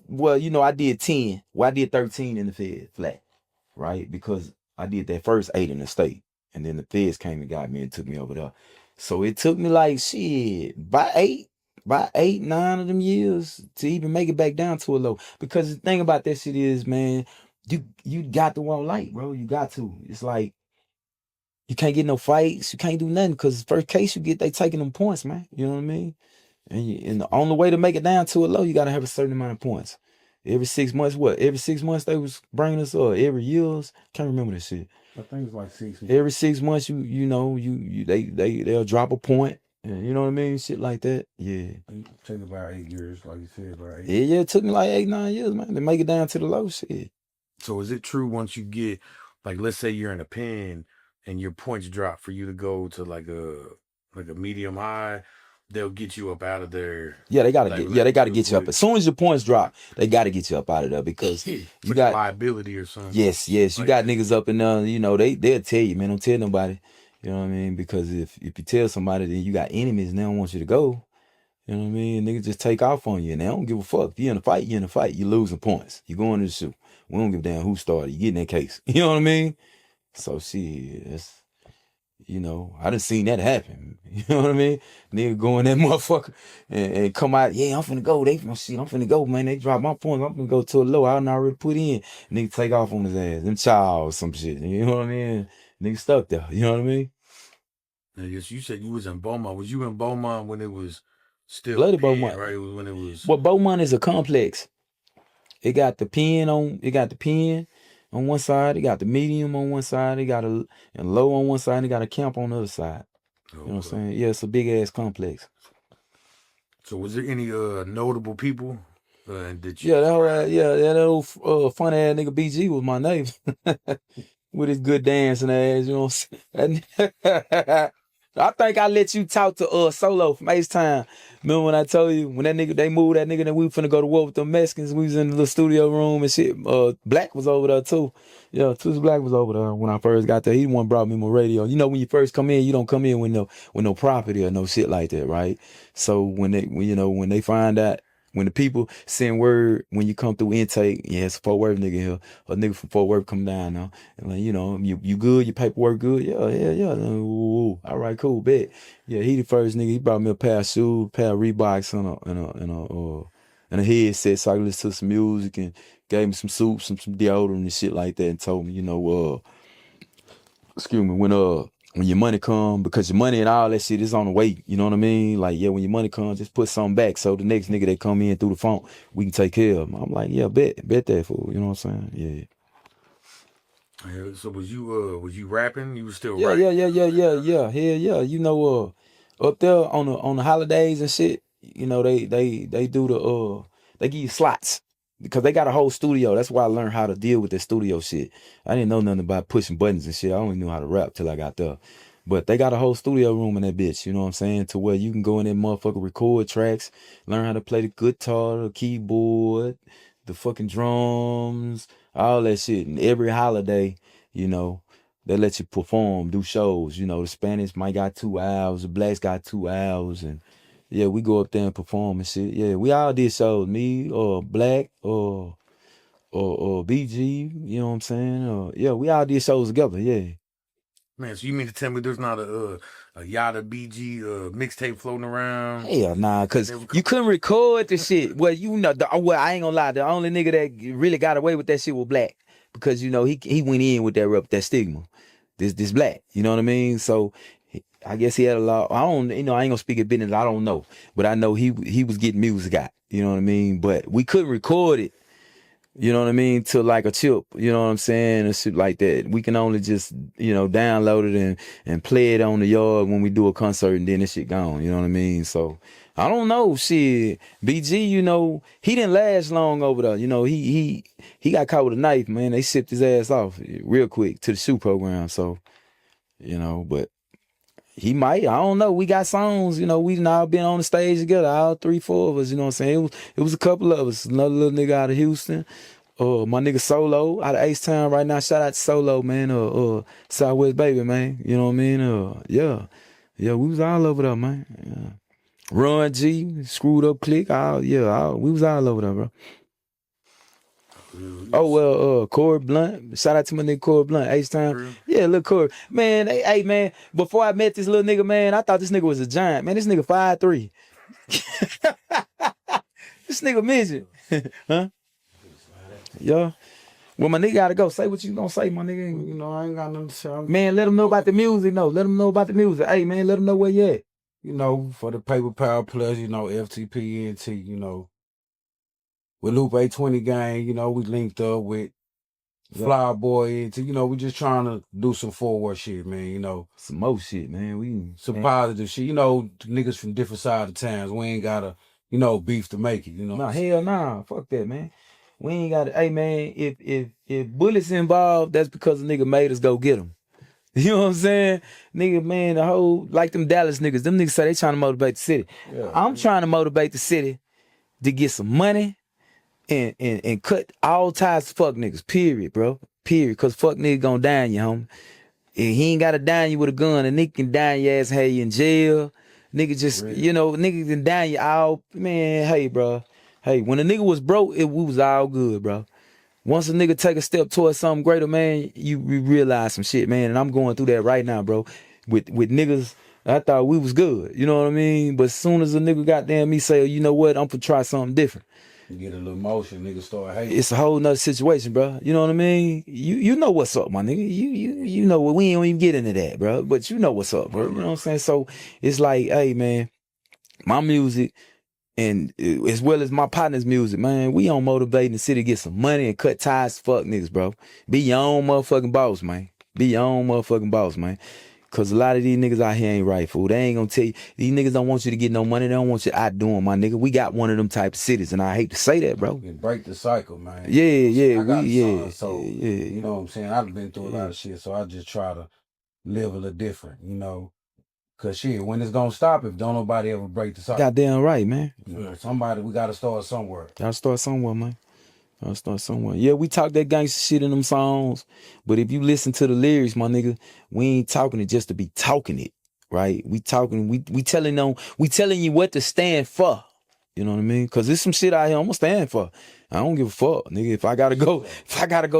Well, you know, I did 10. Well, I did 13 in the Fed flat. Right, because I did that first 8 in the state, and then the feds came and got me and took me over there. So it took me like shit by 8, 9 of them years to even make it back down to a low. Because the thing about that shit is, man, you got to want light, bro. You got to. It's like you can't get no fights, you can't do nothing because first case you get, they taking them points, man. You know what I mean? And the only way to make it down to a low, you got to have a certain amount of points. Every 6 months, every 6 months they was bringing us up. Every years, can't remember this shit. I think it's like 6 months. Every 6 months, they'll drop a point. You know what I mean? Shit like that. Yeah. It took about 8 years, like you said, about 8. Yeah, it took me like 8, 9 years, man, to make it down to the low shit. So is it true once you get, like, let's say you're in a pen and your points drop for you to go to like a medium high? They'll get you up out of there. Yeah, they gotta get you up. As soon as your points drop, they gotta get you up out of there because you got liability or something. Yes, you got niggas up in there. You know they'll tell you, man. Don't tell nobody. You know what I mean? Because if you tell somebody, then you got enemies and they don't want you to go. You know what I mean? Niggas just take off on you and they don't give a fuck. If you're in a fight, you're in a fight. You're losing points. You going to the shoot. We don't give a damn who started. You get in that case. You know what I mean? So shit, that's. You know, I done seen that happen. You know what I mean? Nigga go in that motherfucker and come out, yeah, I'm finna go. I'm finna go, man. They drop my points. I'm finna go to a low. I done already put in. Nigga take off on his ass. Them child or some shit. You know what I mean? Nigga stuck there. You know what I mean? Now, yes, you said you was in Beaumont. Was you in Beaumont when it was still Bloody Beaumont, right? It was when it was. Well, Beaumont is a complex. It got the pen on one side, they got the medium on one side, they got a low on one side, they got a camp on the other side. You know what I'm saying? Yeah, it's a big ass complex. So was there any notable people And did you? Yeah, that old funny ass nigga BG was my neighbor. With his good dancing ass, you know what I'm saying? I think I let you talk to Solo from Ace Time. Remember when I told you when that nigga they moved that nigga and we were finna go to war with them Mexicans, we was in the little studio room and shit. Black was over there too. Yeah, Tuesday Black was over there when I first got there. He the one brought me my radio. You know when you first come in, you don't come in with no property or no shit like that, right? So when they find out when the people send word when you come through intake, yeah, it's a Fort Worth nigga here. A nigga from Fort Worth come down now. And like, you good, your paperwork good? Yeah. Ooh, all right, cool, bet. Yeah, he the first nigga. He brought me a pair of shoes, pair of Reeboks and a headset so I could listen to some music and gave me some soup, some deodorant and shit like that and told me, excuse me, when your money come, because your money and all that shit is on the way, you know what I mean? Like, yeah, when your money comes, just put something back so the next nigga that come in through the phone, we can take care of him. I'm like, yeah, bet that fool, you know what I'm saying? Yeah. So was you rapping? You was still Yeah. rapping? Hell yeah. Up there on the holidays and shit, they do they give you slots because they got a whole studio. That's why I learned how to deal with the studio shit. I didn't know nothing about pushing buttons and shit. I only knew how to rap till I got there. But they got a whole studio room in that bitch, you know what I'm saying? To where you can go in there motherfucker, record tracks, learn how to play the guitar, the keyboard, the fucking drums, all that shit. And every holiday, they let you perform, do shows. The Spanish might got 2 hours, the blacks got 2 hours, and yeah, we go up there and perform and shit. Yeah, we all did shows. Me or Black or BG, you know what I'm saying? Yeah, we all did shows together. Yeah. Man, so you mean to tell me there's not a YATTA BG mixtape floating around? Hell nah, cause you couldn't record the shit. Well, I ain't gonna lie. The only nigga that really got away with that shit was Black, because he went in with that stigma. This Black, you know what I mean? So I guess he had a lot. I ain't gonna speak of business. I don't know, but I know he was getting music out. You know what I mean? But we couldn't record it. You know what I mean? To like a chip, you know what I'm saying? And shit like that. We can only just, download it and play it on the yard when we do a concert and then this shit gone. You know what I mean? So I don't know. Shit. BG, he didn't last long over there. He got caught with a knife, man. They shipped his ass off real quick to the shoe program. So, but he might. I don't know. We got songs, we all been on the stage together, all 3, 4 of us, you know what I'm saying? It was a couple of us. Another little nigga out of Houston. My nigga Solo out of Ace Town right now. Shout out to Solo, man. Southwest Baby, man. You know what I mean? Yeah, we was all over there, man. Yeah. Run G, Screwed Up Click. We was all over there, bro. Oh well, Corey Blunt. Shout out to my nigga Corey Blunt, Ace Time. Yeah, look, Corey. Man, hey man, before I met this little nigga, man, I thought this nigga was a giant. Man, this nigga 5'3". This nigga midget. Huh? Yeah. Well, my nigga gotta go. Say what you gonna say, my nigga. I ain't got nothing to say. Man, let them know about the music. No, let them know about the music. Hey man, let them know where you at. For the Paper Power Plus, FTP NT, with Loop 820 gang, we linked up with Fly Boy we just trying to do some forward shit, man, Some more shit, man. Some positive shit. Niggas from different sides of towns. We ain't gotta, beef to make it, Nah, hell nah. Fuck that, man. We ain't gotta, hey man, if bullets involved, that's because a nigga made us go get them. You know what I'm saying? Nigga, man, the whole, like them Dallas niggas, them niggas say they trying to motivate the city. Yeah, I'm trying to motivate the city to get some money and cut all ties to fuck niggas, period, bro. Period. Cause fuck nigga gonna down you, homie. And he ain't gotta down you with a gun. A nigga can down your ass, hey, you in jail. Nigga just, really? Nigga can down you all. Man, hey, bro. Hey, when a nigga was broke, we was all good, bro. Once a nigga take a step towards something greater, man, you realize some shit, man. And I'm going through that right now, bro. With niggas, I thought we was good. You know what I mean? But as soon as a nigga goddamn me say, you know what, I'm gonna try something different. You get a little emotion, nigga start hating. It's a whole nother situation, bro. You know what I mean? You know what's up, my nigga. You know what, we ain't even get into that, bro. But you know what's up, bro. You know what I'm saying? So it's like, hey, man, my music, and as well as my partner's music, man, we on motivating the city to get some money and cut ties to fuck niggas, bro. Be your own motherfucking boss, man. Be your own motherfucking boss, man. Cause a lot of these niggas out here ain't right, fool. They ain't gonna tell you. These niggas don't want you to get no money. They don't want you out doing, my nigga. We got one of them type of cities, and I hate to say that, bro. Break the cycle, man. Yeah, I got yeah, so yeah. you know what I'm saying? I've been through a lot of shit, so I just try to live a little different, you know. Cause shit, when it's gonna stop if don't nobody ever break the cycle? Goddamn right, man. You know, somebody, we gotta start somewhere. Gotta start somewhere, man. Gotta start somewhere. Yeah, we talk that gangster shit in them songs, but if you listen to the lyrics, my nigga, we ain't talking it just to be talking it, right? We talking, we telling you what to stand for. You know what I mean? Cause there's some shit out here I'm gonna stand for. I don't give a fuck, nigga. If I gotta go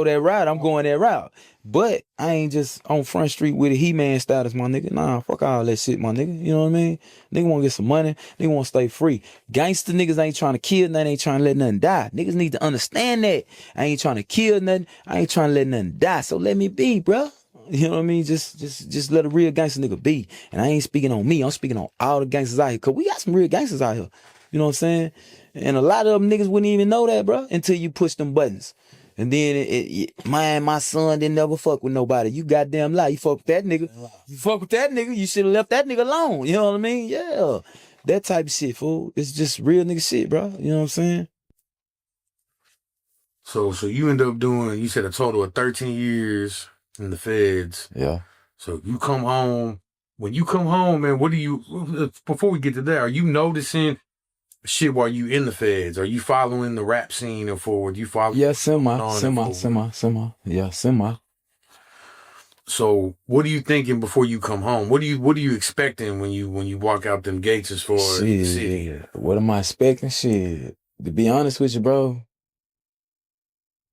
that route, I'm going that route. But I ain't just on Front Street with a He-Man status, my nigga. Nah, fuck all that shit, my nigga. You know what I mean? Nigga wanna get some money. Nigga wanna stay free. Gangster niggas ain't trying to kill nothing, ain't trying to let nothing die. Niggas need to understand that. I ain't trying to kill nothing. I ain't trying to let nothing die. So let me be, bruh. You know what I mean? Just let a real gangster nigga be. And I ain't speaking on me. I'm speaking on all the gangsters out here. Cause we got some real gangsters out here. You know what I'm saying? And a lot of them niggas wouldn't even know that, bro, until you push them buttons. And then, my son didn't never fuck with nobody. You goddamn lie. You fuck with that nigga. You fuck with that nigga. You should have left that nigga alone. You know what I mean? Yeah. That type of shit, fool. It's just real nigga shit, bro. You know what I'm saying? So you end up doing, you said a total of 13 years in the feds. Yeah. So you come home. When you come home, man, what do you, before we get to that, are you noticing shit while you in the feds? Are you following the rap scene or forward? You follow? Yeah, semi. Yeah, semi. So what are you thinking before you come home? What are you expecting when you walk out them gates as far as the city? Yeah. What am I expecting? Shit. To be honest with you, bro,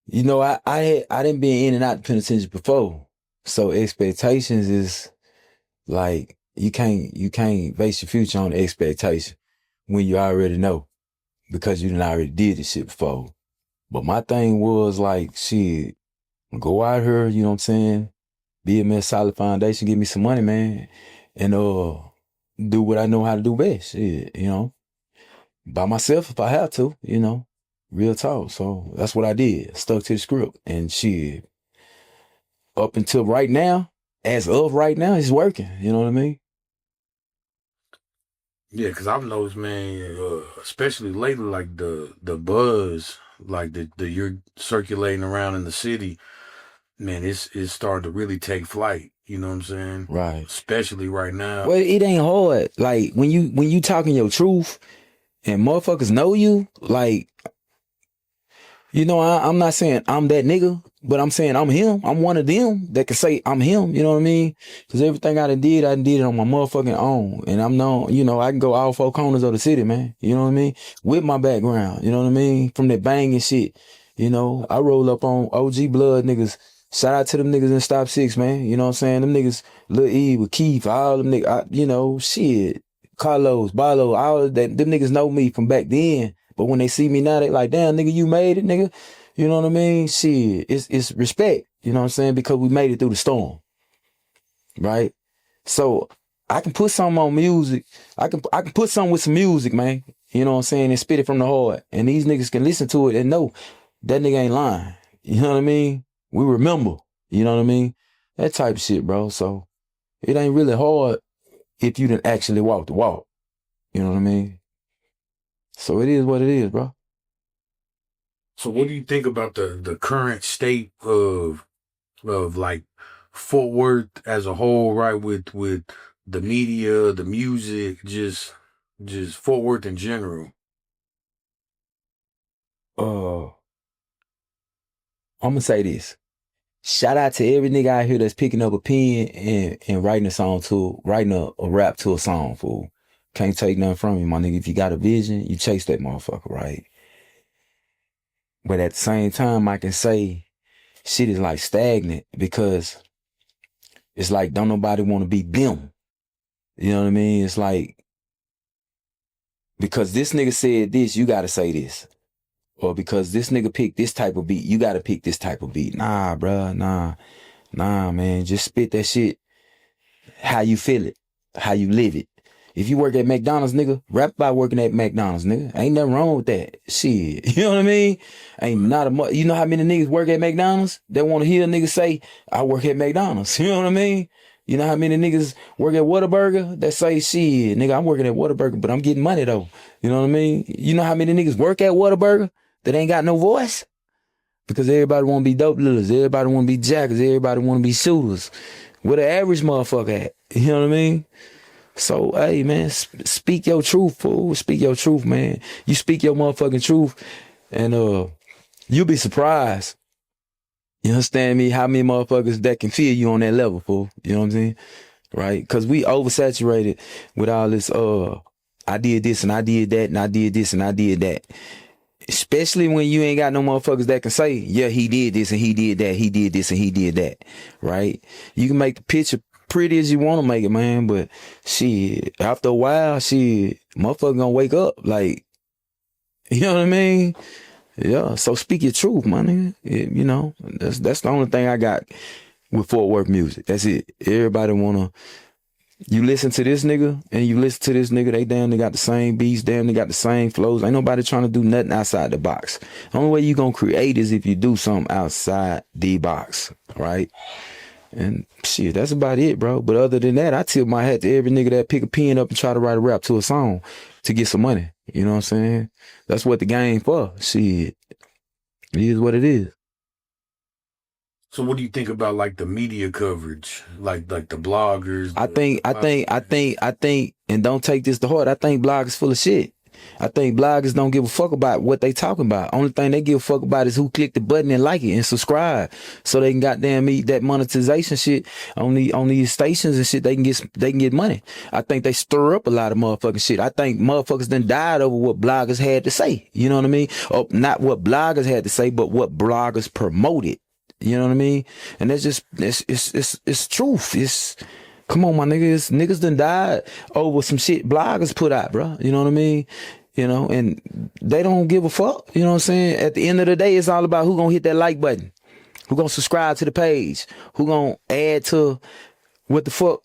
you know, I didn't be in and out the penitentiary before. So expectations is like you can't base your future on expectation when you already know, because you done already did this shit before. But my thing was like, shit, go out here, you know what I'm saying? Build me a solid foundation, give me some money, man, and do what I know how to do best. Shit, you know, by myself if I have to, you know, real talk. So that's what I did. Stuck to the script, and shit, up until right now, as of right now, it's working. You know what I mean? Yeah, because I've noticed, man, especially lately, like the buzz, like the you're circulating around in the city, man, it's starting to really take flight. You know what I'm saying? Right. Especially right now. Well, it ain't hard. Like when you talking your truth and motherfuckers know you, like, you know, I'm not saying I'm that nigga, but I'm saying I'm him. I'm one of them that can say I'm him. You know what I mean? Because everything I did it on my motherfucking own. And I'm known, you know, I can go all four corners of the city, man. You know what I mean? With my background, you know what I mean? From that banging shit. You know, I roll up on OG blood niggas. Shout out to them niggas in Stop 6, man. You know what I'm saying? Them niggas, Lil E with Keith, all them niggas, you know, shit. Carlos, Barlow, all of that. Them niggas know me from back then. But when they see me now, they like, damn, nigga, you made it, nigga. You know what I mean? Shit, it's respect. You know what I'm saying? Because we made it through the storm. Right? So I can put something on music. I can put something with some music, man. You know what I'm saying? And spit it from the heart. And these niggas can listen to it and know that nigga ain't lying. You know what I mean? We remember. You know what I mean? That type of shit, bro. So it ain't really hard if you didn't actually walk the walk. You know what I mean? So it is what it is, bro. So what do you think about the current state of like Fort Worth as a whole, right? With the media, the music, just Fort Worth in general. I'm gonna say this. Shout out to every nigga out here that's picking up a pen and writing a rap to a song, fool. Can't take nothing from you, my nigga. If you got a vision, you chase that motherfucker, right? But at the same time, I can say shit is like stagnant because it's like don't nobody want to be them. You know what I mean? It's like, because this nigga said this, you gotta say this. Or because this nigga picked this type of beat, you gotta pick this type of beat. Nah, bruh, nah, man. Just spit that shit how you feel it, how you live it. If you work at McDonald's, nigga, rap about working at McDonald's, nigga. Ain't nothing wrong with that. Shit. You know what I mean? Ain't not you know how many niggas work at McDonald's that want to hear a nigga say, I work at McDonald's. You know what I mean? You know how many niggas work at Whataburger that say, shit, nigga, I'm working at Whataburger, but I'm getting money though. You know what I mean? You know how many niggas work at Whataburger that ain't got no voice? Because everybody want to be dope dealers. Everybody want to be jackers. Everybody want to be shooters. Where the average motherfucker at? You know what I mean? So, hey, man, speak your truth, fool. Speak your truth, man. You speak your motherfucking truth, and you'll be surprised. You understand me? How many motherfuckers that can feel you on that level, fool? You know what I'm saying? Right? Because we oversaturated with all this, I did this and I did that and I did this and I did that. Especially when you ain't got no motherfuckers that can say, yeah, he did this and he did that, he did this and he did that, right? You can make the picture pretty as you want to make it, man, but shit, after a while, shit, motherfucker gonna wake up, like, you know what I mean? Yeah, so speak your truth, man. You know, that's the only thing I got with Fort Worth music. That's it. Everybody wanna, you listen to this nigga and you listen to this nigga, they damn they got the same beats, damn they got the same flows. Ain't nobody trying to do nothing outside the box. The only way you gonna create is if you do something outside the box, right? And shit, that's about it, bro. But other than that, I tip my hat to every nigga that pick a pen up and try to write a rap to a song to get some money. You know what I'm saying? That's what the game for. Shit, it is what it is. So what do you think about like the media coverage, like the bloggers? I think, and don't take this to heart, I think bloggers full of shit. I think bloggers don't give a fuck about what they talking about. Only thing they give a fuck about is who click the button and like it and subscribe, so they can goddamn eat that monetization shit on these stations and shit. They can get money. I think they stir up a lot of motherfucking shit. I think motherfuckers done died over what bloggers had to say. You know what I mean? Or not what bloggers had to say, but what bloggers promoted. You know what I mean? And that's just it's truth. It's, come on, my niggas. Niggas done died over some shit bloggers put out, bro. You know what I mean? You know, and they don't give a fuck. You know what I'm saying? At the end of the day, it's all about who gonna hit that like button, who gonna subscribe to the page, who gonna add to what the fuck.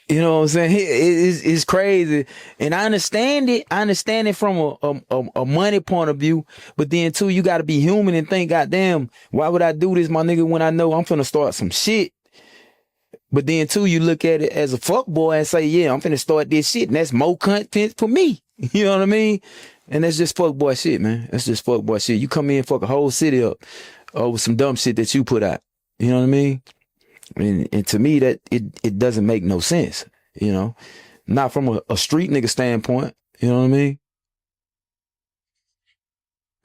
You know what I'm saying? It's crazy. And I understand it. I understand it from a money point of view. But then too, you gotta be human and think, goddamn, why would I do this, my nigga, when I know I'm finna start some shit? But then too, you look at it as a fuck boy and say, yeah, I'm finna start this shit, and that's more content for me. You know what I mean? And that's just fuck boy shit, man. That's just fuck boy shit. You come in and fuck a whole city up over some dumb shit that you put out. You know what I mean? And to me, that it doesn't make no sense. You know, not from a street nigga standpoint. You know what I mean?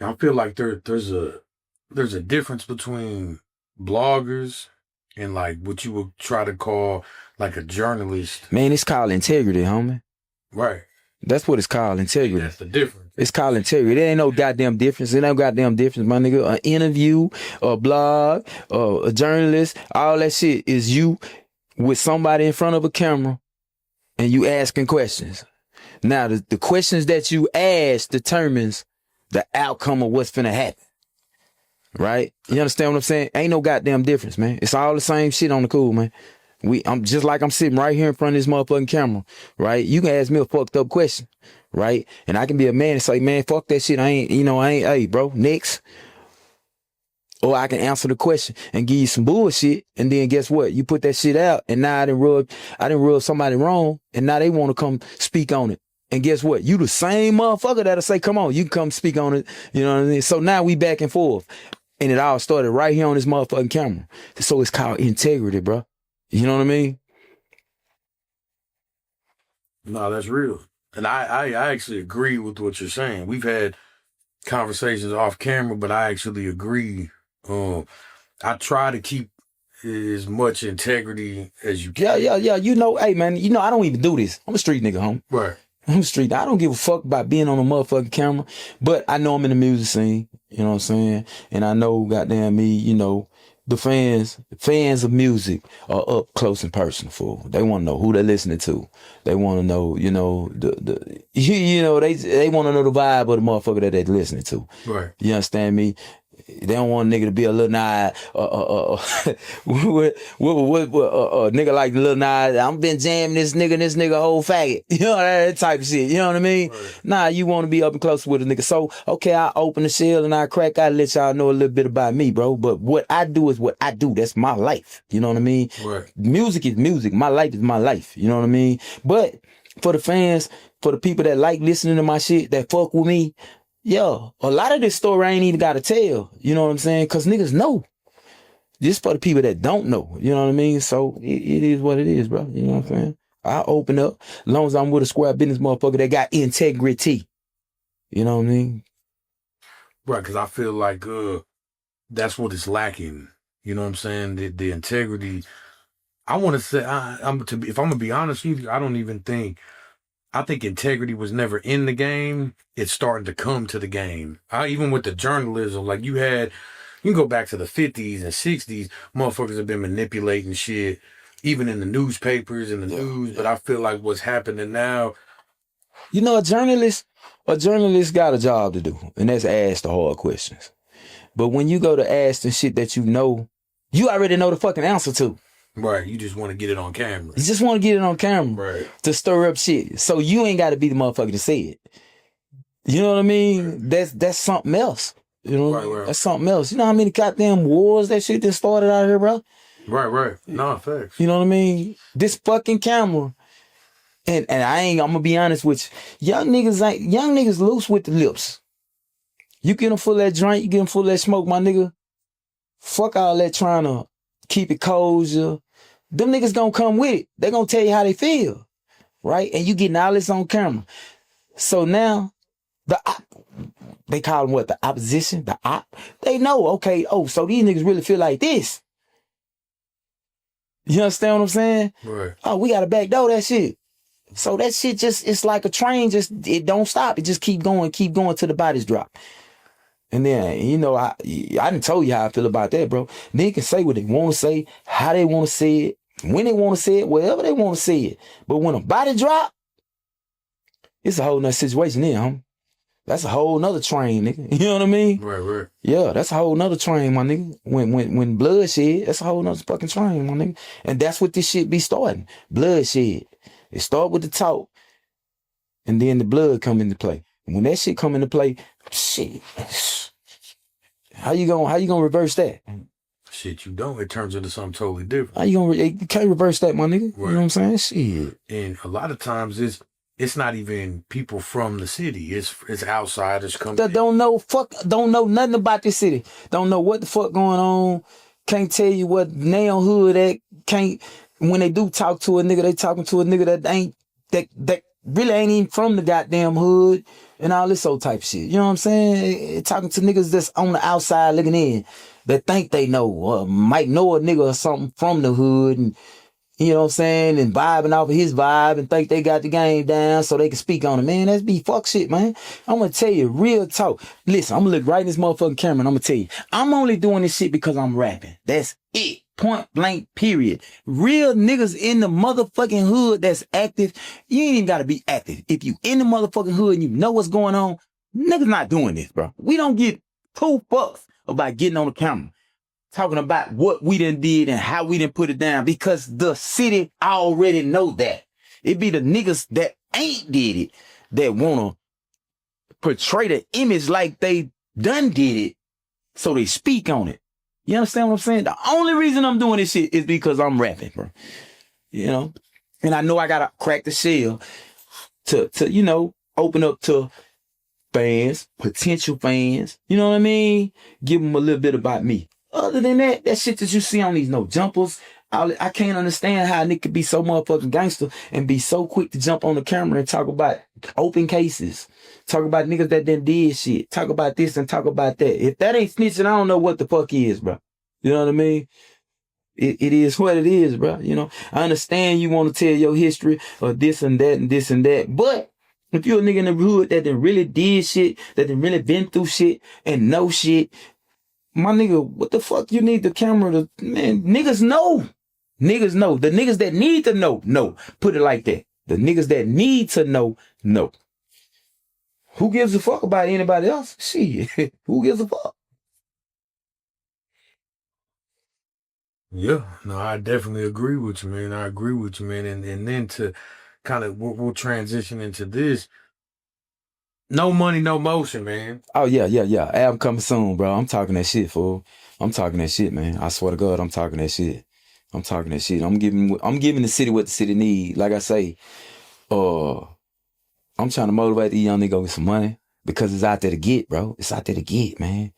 I feel like there's a difference between bloggers and like what you would try to call like a journalist. Man, it's called integrity, homie. Right. That's what it's called, integrity. That's the difference. It's called integrity. There ain't no goddamn difference. There ain't no goddamn difference, my nigga. An interview, a blog, a journalist, all that shit is you with somebody in front of a camera and you asking questions. Now, the questions that you ask determines the outcome of what's finna happen. Right? You understand what I'm saying? Ain't no goddamn difference, man. It's all the same shit on the cool, man. I'm just like I'm sitting right here in front of this motherfucking camera, right? You can ask me a fucked up question, right? And I can be a man and say, man, fuck that shit. Hey, bro, next. Or I can answer the question and give you some bullshit. And then guess what? You put that shit out and now I didn't rub somebody wrong. And now they want to come speak on it. And guess what? You the same motherfucker that'll say, come on, you can come speak on it. You know what I mean? So now we back and forth. And it all started right here on this motherfucking camera. So it's called integrity, bro. You know what I mean? No, that's real. And I actually agree with what you're saying. We've had conversations off camera, but I actually agree. I try to keep as much integrity as you can. Yeah. You know, hey, man, you know, I don't even do this. I'm a street nigga, homie. Right. I'm street. I don't give a fuck about being on a motherfucking camera, but I know I'm in the music scene. You know what I'm saying? And I know, goddamn me, you know, the fans of music are up close and personal, fool. They want to know who they're listening to. They want to know, you know, they want to know the vibe of the motherfucker that they're listening to. Right. You understand me? They don't want a nigga to be a Lil Nas, nigga like Lil Nas. I'm been jamming this nigga old faggot. You know, that type of shit. You know what I mean? Right. Nah, you want to be up and close with a nigga. So, okay, I open the shell and I crack. I let y'all know a little bit about me, bro. But what I do is what I do. That's my life. You know what I mean? Right. Music is music. My life is my life. You know what I mean? But for the fans, for the people that like listening to my shit, that fuck with me, yo, a lot of this story I ain't even got to tell. You know what I'm saying? Because niggas know. Just for the people that don't know. You know what I mean? So it is what it is, bro. You know what I'm saying? I open up as long as I'm with a square business motherfucker that got integrity. You know what I mean? Right, because I feel like that's what it's lacking. You know what I'm saying? The integrity. I want to say, if I'm gonna be honest with you, I don't even think. I think integrity was never in the game. It's starting to come to the game. Even with the journalism, like you can go back to the 50s and 60s, motherfuckers have been manipulating shit, even in the newspapers and the news. But I feel like what's happening now. You know, a journalist got a job to do, and that's ask the hard questions. But when you go to ask the shit that you already know the fucking answer to. Right, you just want to get it on camera. You just want to get it on camera, right, to stir up shit. So you ain't got to be the motherfucker to say it. You know what I mean? Right. That's something else. You know, right. That's something else. You know how many goddamn wars that shit that started out here, bro? Right. No, facts. You know what I mean? This fucking camera. And I'm gonna be honest with you. Young niggas loose with the lips. You get them full of that drink, you get them full of that smoke, my nigga. Fuck all that trying to keep it kosher. Them niggas gonna come with it. They gonna tell you how they feel. Right? And you getting all this on camera. So now, they call them what? The opposition? The op? They know, okay, so these niggas really feel like this. You understand what I'm saying? Right. Oh, we gotta backdoor that shit. So that shit it's like a train, it don't stop. It just keep going till the bodies drop. And then, you know, I done told you how I feel about that, bro. Niggas can say what they want to say, how they want to say it, when they want to say it, wherever they want to say it. But when a body drop, it's a whole nother situation then, homie. That's a whole nother train, nigga. You know what I mean? Right. Yeah, that's a whole nother train, my nigga. When bloodshed, that's a whole nother fucking train, my nigga. And that's what this shit be starting. Bloodshed. It start with the talk, and then the blood come into play. When that shit come into play, shit. How you gonna reverse that? Shit, you don't. It turns into something totally different. How you can't reverse that, my nigga. Right. You know what I'm saying? Shit. And a lot of times it's not even people from the city. It's outsiders coming. That don't know nothing about this city. Don't know what the fuck going on. Can't tell you what neighborhood at. Can't. When they do talk to a nigga, they talking to a nigga that really ain't even from the goddamn hood and all this old type of shit. You know what I'm saying? Talking to niggas that's on the outside looking in that think they know or might know a nigga or something from the hood and, you know what I'm saying, and vibing off of his vibe and think they got the game down so they can speak on it. Man, that's be fuck shit, man. I'm gonna tell you, real talk. Listen, I'm gonna look right in this motherfucking camera and I'm gonna tell you, I'm only doing this shit because I'm rapping. That's it. Point blank, period. Real niggas in the motherfucking hood that's active, you ain't even gotta be active. If you in the motherfucking hood and you know what's going on, niggas not doing this, bro. We don't get 2 fucks about getting on the camera, talking about what we done did and how we done put it down, because the city already know that. It be the niggas that ain't did it that wanna portray the image like they done did it, so they speak on it. You understand what I'm saying? The only reason I'm doing this shit is because I'm rapping, bro. You know? And I know I gotta crack the shell to you know, open up to fans, potential fans. You know what I mean? Give them a little bit about me. Other than that shit that you see on these no jumpers, I can't understand how a nigga could be so motherfucking gangster and be so quick to jump on the camera and talk about open cases. Talk about niggas that done did shit. Talk about this and talk about that. If that ain't snitching, I don't know what the fuck is, bro. You know what I mean? It is what it is, bro. You know, I understand you want to tell your history or this and that and this and that. But if you're a nigga in the hood that done really did shit, that done really been through shit and know shit, my nigga, what the fuck you need the camera to, man, niggas know. Niggas know. The niggas that need to know. Put it like that. The niggas that need to know. Who gives a fuck about anybody else? Shit. Who gives a fuck? Yeah, no, I definitely agree with you, man. I agree with you, man. And then to kind of we'll transition into this. No money, no motion, man. Oh yeah. Album coming soon, bro. I'm talking that shit, fool. I'm talking that shit, man. I swear to God, I'm talking that shit. I'm talking that shit. I'm giving the city what the city need. Like I say, uh, I'm trying to motivate these young niggas with some money because it's out there to get, bro. It's out there to get, man.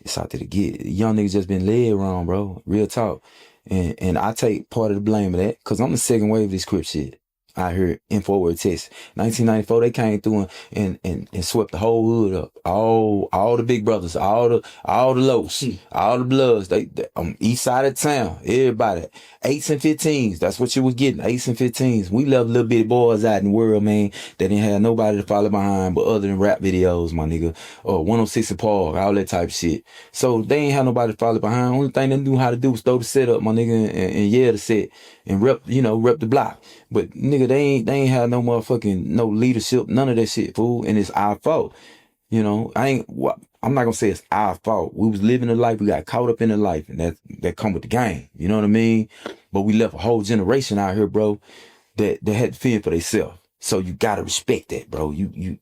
It's out there to get. Young niggas just been led wrong, bro. Real talk. And I take part of the blame of that because I'm the second wave of this crip shit. I heard in Fort Worth, Texas. 1994, they came through and swept the whole hood up. All the big brothers, all the lows, all the bloods. They on east side of town, everybody. 8s and 15s. That's what you was getting. 8s and 15s. We left little bitty boys out in the world, man, that didn't have nobody to follow behind but other than rap videos, my nigga. Or 106 and Park, all that type of shit. So they ain't had nobody to follow behind. Only thing they knew how to do was throw the set up, my nigga, and yeah, the set and rep the block. But nigga, they ain't had no motherfucking no leadership, none of that shit, fool. And it's our fault. You know, I'm not gonna say it's our fault. We was living a life, we got caught up in the life, and that come with the game. You know what I mean? But we left a whole generation out here, bro, that had to fend for themselves. So you gotta respect that, bro.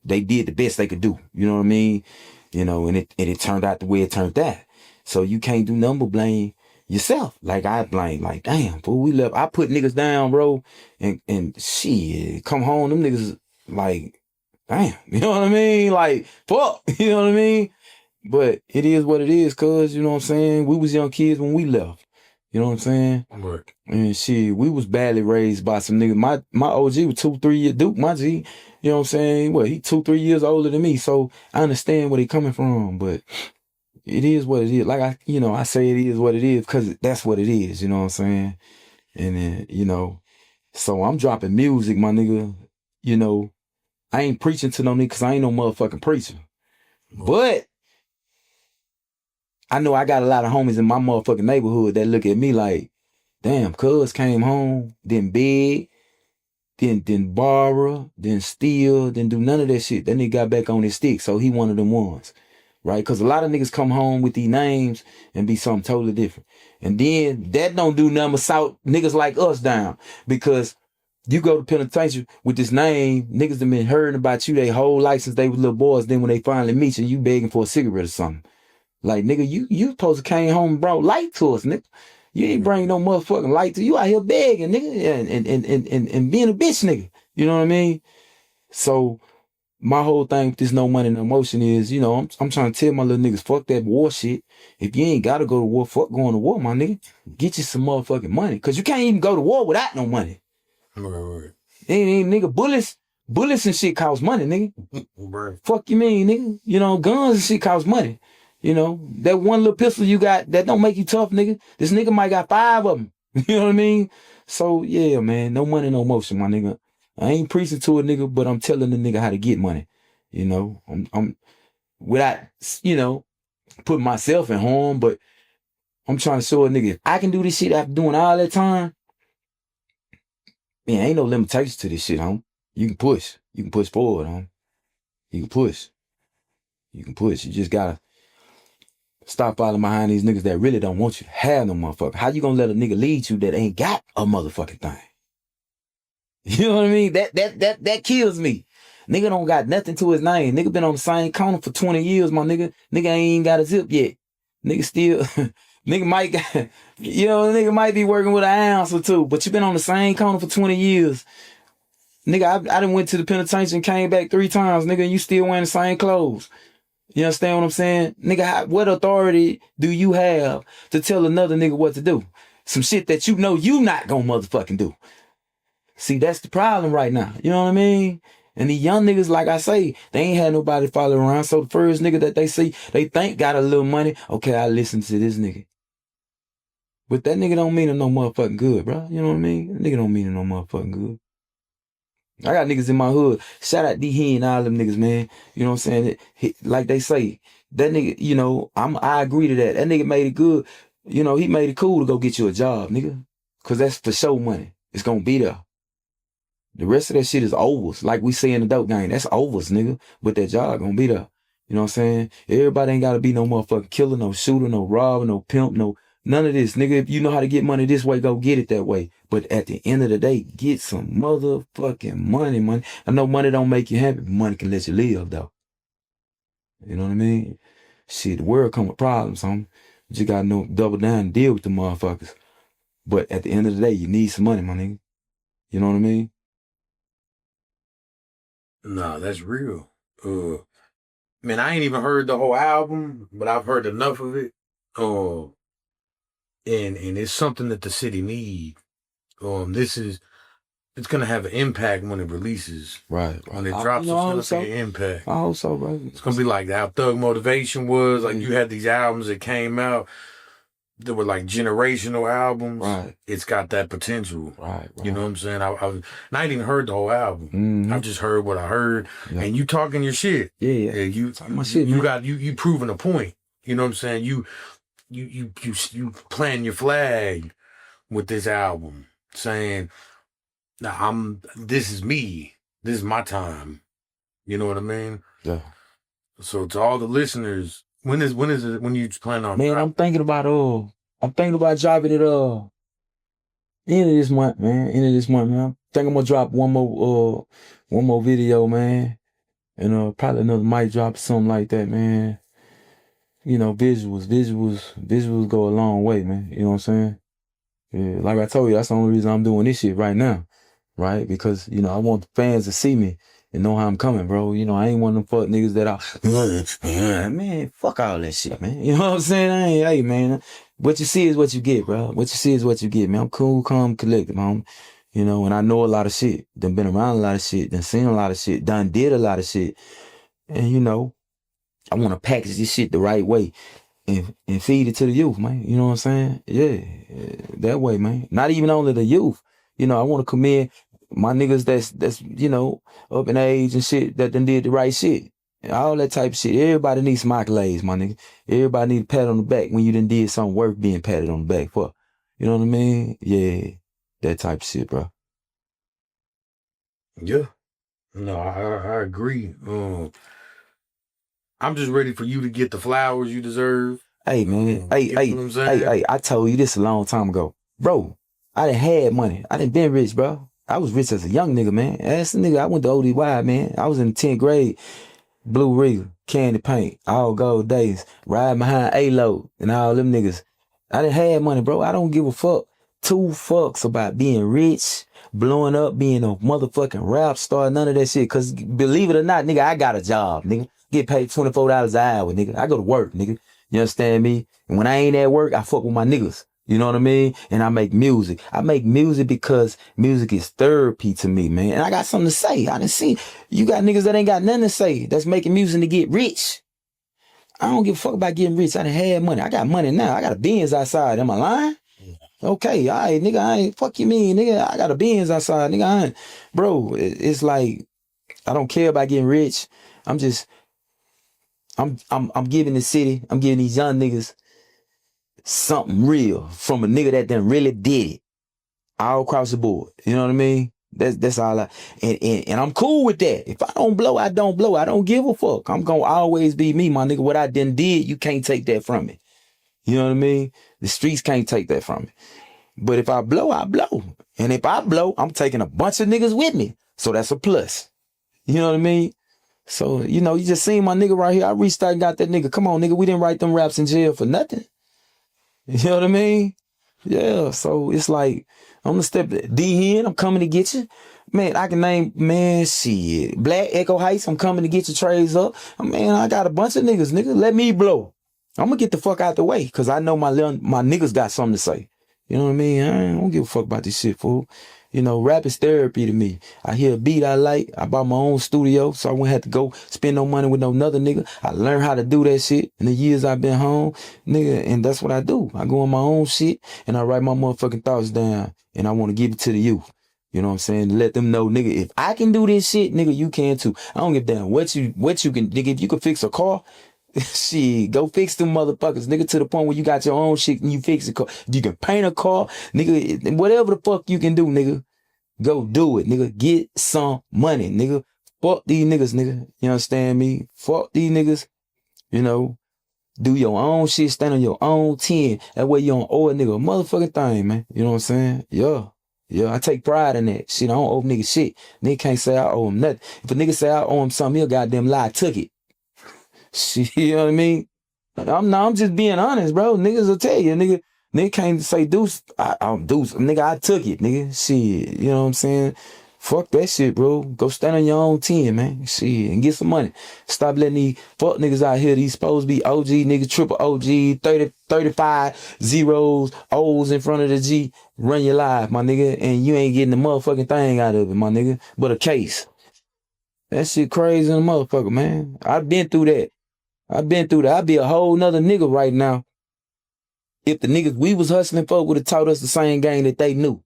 They did the best they could do. You know what I mean? You know, and it turned out the way it turned out. So you can't do nothing but blame yourself. Like I blame, like, damn, fool, we left. I put niggas down, bro, and shit, come home, them niggas like, damn, you know what I mean? Like, fuck, you know what I mean? But it is what it is, cuz, you know what I'm saying? We was young kids when we left. You know what I'm saying? Right. And shit, we was badly raised by some niggas. My OG was 2-3 years Duke, my G. You know what I'm saying? Well, he 2-3 years older than me, so I understand where they coming from, but it is what it is. Like I say it is what it is because that's what it is, you know what I'm saying? And then, so I'm dropping music, my nigga. You know, I ain't preaching to no nigga because I ain't no motherfucking preacher. But I know I got a lot of homies in my motherfucking neighborhood that look at me like, damn, cuz came home, didn't beg, didn't borrow, didn't steal, didn't do none of that shit. That nigga got back on his stick, so he one of them ones. Right? Because a lot of niggas come home with these names and be something totally different. And then that don't do nothing but salt niggas like us down. Because you go to penitentiary with this name, niggas that been hearing about you their whole life since they was little boys. Then when they finally meet you begging for a cigarette or something. Like, nigga, you supposed to came home and brought light to us, nigga. You ain't bring no motherfucking light to you out here begging, nigga, and being a bitch, nigga. You know what I mean? So my whole thing with this no money, no motion is, I'm trying to tell my little niggas, fuck that war shit. If you ain't gotta go to war, fuck going to war, my nigga. Get you some motherfucking money. Cause you can't even go to war without no money. Right. Ain't nigga, bullets and shit cost money, nigga. Right. Fuck you mean, nigga? Guns and shit cost money. That one little pistol you got, that don't make you tough, nigga. This nigga might got 5 of them. You know what I mean? So, yeah, man, no money, no motion, my nigga. I ain't preaching to a nigga, but I'm telling the nigga how to get money. I'm without, putting myself in harm, but I'm trying to show a nigga, if I can do this shit after doing all that time, man, ain't no limitation to this shit, homie. You can push. You can push forward, homie. You can push. You can push. You just gotta stop following behind these niggas that really don't want you to have no motherfucker. How you gonna let a nigga lead you that ain't got a motherfucking thing? You know what I mean? That kills me. Nigga don't got nothing to his name. Nigga been on the same corner for 20 years, my nigga. Nigga ain't got a zip yet. Nigga still, nigga might got, nigga might be working with an ounce or two, but you been on the same corner for 20 years. Nigga, I done went to the penitentiary and came back 3 times, nigga, and you still wearing the same clothes. You understand what I'm saying? Nigga, what authority do you have to tell another nigga what to do? Some shit that you know you not gonna motherfucking do. See, that's the problem right now. You know what I mean? And these young niggas, like I say, they ain't had nobody follow around. So the first nigga that they see, they think got a little money. Okay, I listen to this nigga. But that nigga don't mean it no motherfucking good, bro. You know what I mean? That nigga don't mean it no motherfucking good. I got niggas in my hood. Shout out D-He and all them niggas, man. You know what I'm saying? Like they say, that nigga, I agree to that. That nigga made it good. He made it cool to go get you a job, nigga. Cause that's for show money. It's gonna be there. The rest of that shit is overs. Like we say in the dope game. That's overs, nigga. But that job gonna be there. You know what I'm saying? Everybody ain't gotta be no motherfucking killer, no shooter, no robber, no pimp, no None of this, nigga. If you know how to get money this way, go get it that way. But at the end of the day, get some motherfucking money. I know money don't make you happy, but money can let you live, though. You know what I mean? Shit, the world come with problems, homie. You just gotta know, double down and deal with the motherfuckers. But at the end of the day, you need some money, my nigga. You know what I mean? Nah, that's real. Man, I ain't even heard the whole album, but I've heard enough of it. And it's something that the city need. It's gonna have an impact when it releases. Right. When it drops, it's gonna be an impact. I hope so, bro. It's gonna be like how Thug Motivation was. Like you had these albums that came out that were like generational albums. Right. It's got that potential. Right. You know what I'm saying? I ain't even heard the whole album. Mm-hmm. I've just heard what I heard. Yeah. And you talking your shit. Yeah. You my shit, you proving a point. You know what I'm saying? You plant your flag with this album, saying, "Nah, this is me. This is my time." You know what I mean? Yeah. So to all the listeners, when is it when you plan on? Man, I'm thinking about dropping it end of this month, man. I think I'm gonna drop one more video, man. And probably another mic drop, something like that, man. You know, visuals go a long way, man. You know what I'm saying? Yeah, like I told you, that's the only reason I'm doing this shit right now, right? Because, you know, I want the fans to see me and know how I'm coming, bro. You know, I ain't one of them fuck niggas that man, fuck all that shit, man. You know what I'm saying? Hey, man, what you see is what you get, bro. What you see is what you get, man. I'm cool, calm, collected, man. You know, and I know a lot of shit. Done been around a lot of shit, done seen a lot of shit, done did a lot of shit. And, you know, I want to package this shit the right way and feed it to the youth, man. You know what I'm saying? Yeah, that way, man. Not even only the youth. You know, I want to commend my niggas that's you know, up in age and shit that done did the right shit. And all that type of shit. Everybody needs some accolades, my nigga. Everybody need a pat on the back when you done did something worth being patted on the back for. You know what I mean? Yeah, that type of shit, bro. Yeah. No, I agree. I'm just ready for you to get the flowers you deserve. Hey, man. Hey, I told you this a long time ago. Bro, I done had money. I done been rich, bro. I was rich as a young nigga, man. Ask the nigga, I went to ODY, man. I was in the 10th grade. Blue Regal, candy paint, all gold days, riding behind A-Load and all them niggas. I done had money, bro. I don't give a fuck. 2 fucks about being rich, blowing up, being a motherfucking rap star, none of that shit. Cause believe it or not, nigga, I got a job, nigga. Get paid $24 an hour, nigga. I go to work, nigga. You understand me? And when I ain't at work, I fuck with my niggas. You know what I mean? And I make music. I make music because music is therapy to me, man. And I got something to say. I done see you got niggas that ain't got nothing to say that's making music to get rich. I don't give a fuck about getting rich. I done had money. I got money now. I got a Benz outside. Am I lying? Okay, all right, nigga, I ain't, fuck you mean, nigga, I got a Benz outside, nigga, I ain't, bro, it's like, I don't care about getting rich. I'm giving the city, I'm giving these young niggas something real from a nigga that done really did it all across the board. You know what I mean? That's all and I'm cool with that. If I don't blow, I don't blow. I don't give a fuck. I'm gonna always be me, my nigga. What I done did, you can't take that from me. You know what I mean? The streets can't take that from me. But if I blow, I blow. And if I blow, I'm taking a bunch of niggas with me. So that's a plus. You know what I mean? So, you know, you just seen my nigga right here. I reached out and got that nigga. Come on, nigga. We didn't write them raps in jail for nothing. You know what I mean? Yeah. So it's like, I'm gonna step D in. I'm coming to get you. Man, I can name, man, shit. Black Echo Heights, I'm coming to get your trays up. Man, I got a bunch of niggas, nigga. Let me blow. I'm gonna get the fuck out the way because I know my niggas got something to say. You know what I mean? I don't give a fuck about this shit, fool. You know, rap is therapy to me. I hear a beat I like. I bought my own studio, so I wouldn't have to go spend no money with no another nigga. I learned how to do that shit in the years I've been home, nigga, and that's what I do. I go on my own shit, and I write my motherfucking thoughts down, and I want to give it to the youth. You know what I'm saying? Let them know, nigga, if I can do this shit, nigga, you can too. I don't give a damn what you can, nigga, if you can fix a car, shit, go fix them motherfuckers, nigga, to the point where you got your own shit and you fix a car. If you can paint a car, nigga, whatever the fuck you can do, nigga, go do it, nigga. Get some money, nigga. Fuck these niggas, nigga. You understand me? Fuck these niggas, you know. Do your own shit, stand on your own 10. That way you don't owe a nigga a motherfucking thing, man. You know what I'm saying? Yeah. Yeah, I take pride in that. Shit, I don't owe nigga shit. Nigga can't say I owe him nothing. If a nigga say I owe him something, he'll goddamn lie, I took it. Shit, you know what I mean? I'm just being honest, bro. Niggas will tell you, nigga can't say deuce. I'm deuce. Nigga, I took it, nigga. Shit, you know what I'm saying? Fuck that shit, bro. Go stand on your own 10, man. Shit, and get some money. Stop letting these fuck niggas out here, these supposed to be OG niggas, triple OG, 30, 35 zeros, O's in front of the G, run your life, my nigga, and you ain't getting the motherfucking thing out of it, my nigga, but a case. That shit crazy in the motherfucker, man. I've been through that. I'd be a whole nother nigga right now if the niggas we was hustling for would have taught us the same game that they knew.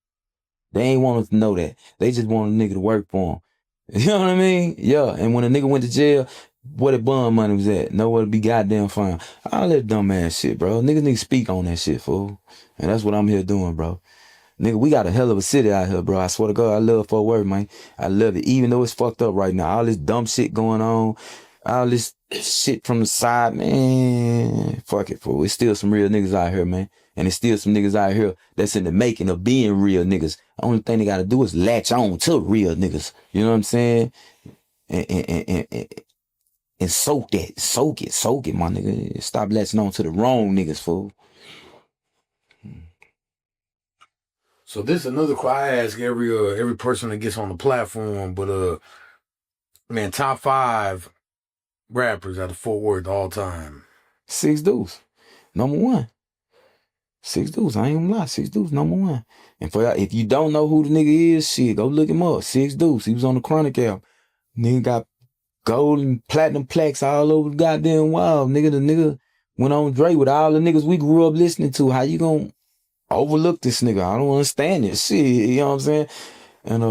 They ain't want us to know that. They just want a nigga to work for them. You know what I mean? Yeah. And when a nigga went to jail, where the bond money was at? Nowhere to be goddamn found. All that dumb ass shit, bro. Niggas need to speak on that shit, fool. And that's what I'm here doing, bro. Nigga, we got a hell of a city out here, bro. I swear to God, I love Fort Worth, man. I love it. Even though it's fucked up right now. All this dumb shit going on. All this shit from the side, man. Fuck it, fool. It's still some real niggas out here, man. And it's still some niggas out here that's in the making of being real niggas. The only thing they gotta do is latch on to real niggas. You know what I'm saying? And soak that. Soak it, my nigga. Stop latching on to the wrong niggas, fool. So this is another question I ask every person that gets on the platform, but man, top 5 rappers out of Fort Worth all time. 6 Deuce, number 1. 6 Deuce, I ain't gonna lie. 6 Deuce, number 1. And if you don't know who the nigga is, shit, go look him up. 6 Deuce, he was on the Chronic album. Nigga got gold and platinum plaques all over the goddamn wall. Nigga, the nigga went on Dre with all the niggas we grew up listening to. How you gonna overlook this nigga? I don't understand this shit. You know what I'm saying? And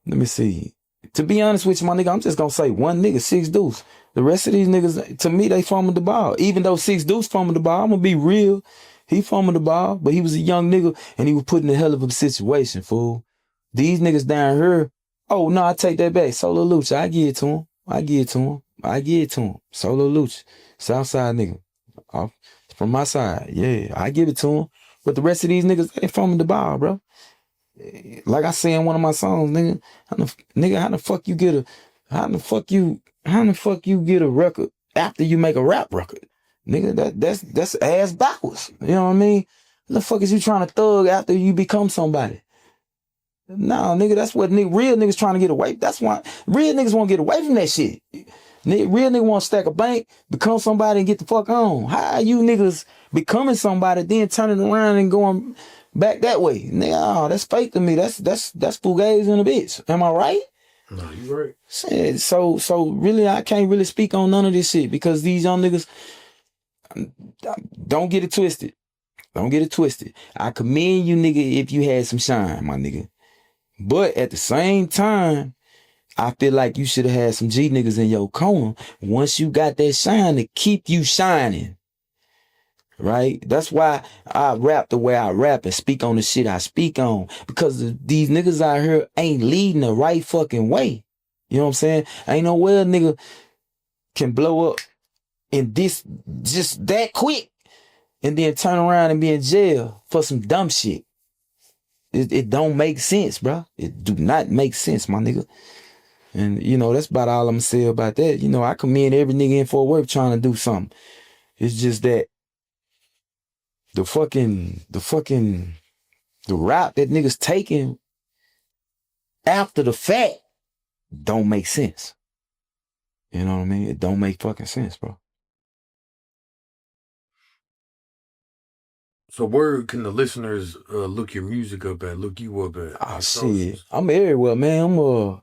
let me see. To be honest with you, my nigga, I'm just gonna say one nigga, 6 Deuce. The rest of these niggas, to me, they fumbled the ball. Even though 6 Deuce fumbled the ball, I'm gonna be real. He fumbled the ball, but he was a young nigga and he was put in a hell of a situation, fool. These niggas down here, oh no, I take that back. Solo Lucha, I give it to him. Solo Lucha, Southside nigga. From my side, yeah, I give it to him. But the rest of these niggas, they fumbled the ball, bro. Like I say in one of my songs, nigga, how the fuck you get a record after you make a rap record? Nigga, that's ass backwards. You know what I mean? What the fuck is you trying to thug after you become somebody? No, nigga, that's what real niggas trying to get away. That's why real niggas want to get away from that shit. Real nigga want to stack a bank, become somebody and get the fuck on. How are you niggas becoming somebody, then turning around and going back that way? Nigga, oh, that's fake to me. That's fugazi and a bitch. Am I right? No, you right. So really, I can't really speak on none of this shit because these young niggas, don't get it twisted. Don't get it twisted. I commend you, nigga, if you had some shine, my nigga. But at the same time, I feel like you should have had some G niggas in your corner once you got that shine to keep you shining. Right? That's why I rap the way I rap and speak on the shit I speak on. Because these niggas out here ain't leading the right fucking way. You know what I'm saying? Ain't no way a nigga can blow up in this just that quick and then turn around and be in jail for some dumb shit. It don't make sense, bro. It do not make sense, my nigga. And, you know, that's about all I'm gonna say about that. You know, I commend every nigga in Fort Worth trying to do something. It's just that the route that niggas taking after the fact don't make sense. You know what I mean? It don't make fucking sense, bro. So where can the listeners look your music up at, look you up at? Oh shit. I'm everywhere, man.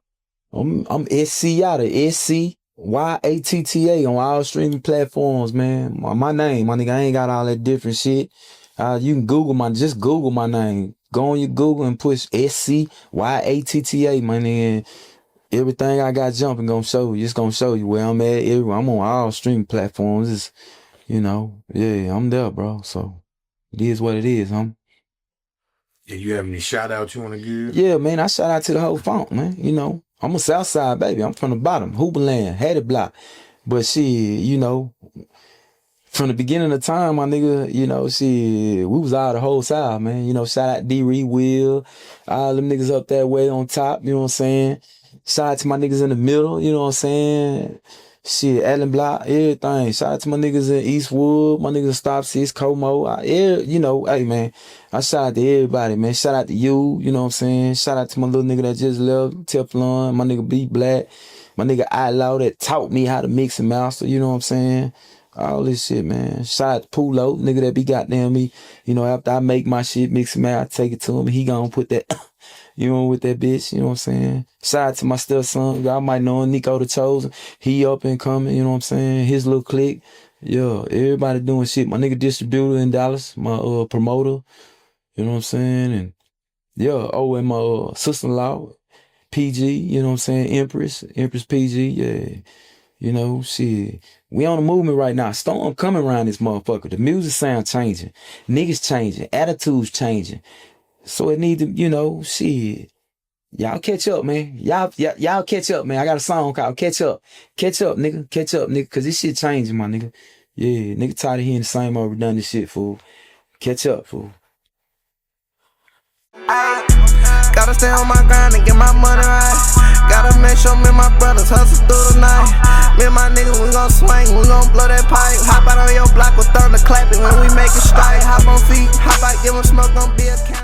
I'm S.C. YATTA, S.C. YATTA on all streaming platforms, man. My name, my nigga, I ain't got all that different shit. You can Google my name. Go on your Google and push S.C. YATTA, my nigga. Everything I got jumping gonna show you. It's gonna show you where I'm at. Everywhere. I'm on all streaming platforms. It's, you know, yeah, I'm there, bro. So it is what it is, huh? Yeah, you have any shout outs you want to give? Yeah, man, I shout out to the whole funk, man. You know, I'm a Southside baby. I'm from the bottom, Hooperland, Hattie Block. But shit, you know, from the beginning of time, my nigga, you know, shit, we was out the whole South, man. You know, shout out D-Ree, Will, all them niggas up that way on top, you know what I'm saying? Shout out to my niggas in the middle, you know what I'm saying? Shit, Allen Block, everything. Shout out to my niggas in Eastwood, my niggas in Stop 6, Como. You know, hey, man, I shout out to everybody, man. Shout out to you, you know what I'm saying? Shout out to my little nigga that just left, Teflon, my nigga B Black, my nigga Outlaw that taught me how to mix and master, you know what I'm saying? All this shit, man. Shout out to Pulo, nigga that be goddamn me. You know, after I make my shit, mix and master, I take it to him, he gonna put that, you know, with that bitch, you know what I'm saying? Shout out to my stepson, y'all might know him, Nico the Chosen. He up and coming, you know what I'm saying? His little clique. Yeah, everybody doing shit. My nigga distributor in Dallas, my promoter, you know what I'm saying? And yeah, and my sister-in-law, PG, you know what I'm saying? Empress PG, yeah. You know, shit. We on the movement right now. Storm coming around this motherfucker. The music sound changing. Niggas changing. Attitudes changing. So it need to, you know, shit. Y'all catch up, man. Y'all catch up, man. I got a song called Catch Up. Catch up, nigga. Catch up, nigga. Cause this shit changing, my nigga. Yeah, nigga tired of hearing the same old redundant shit, fool. Catch up, fool. Gotta stay on my grind and get my money right. Gotta make sure me and my brothers hustle through the night. Me and my niggas, we gon' swing, we gon' blow that pipe. Hop out on your block with thunder clapping when we make it strike. Hop on feet, hop out, give 'em smoke, gon' be a count.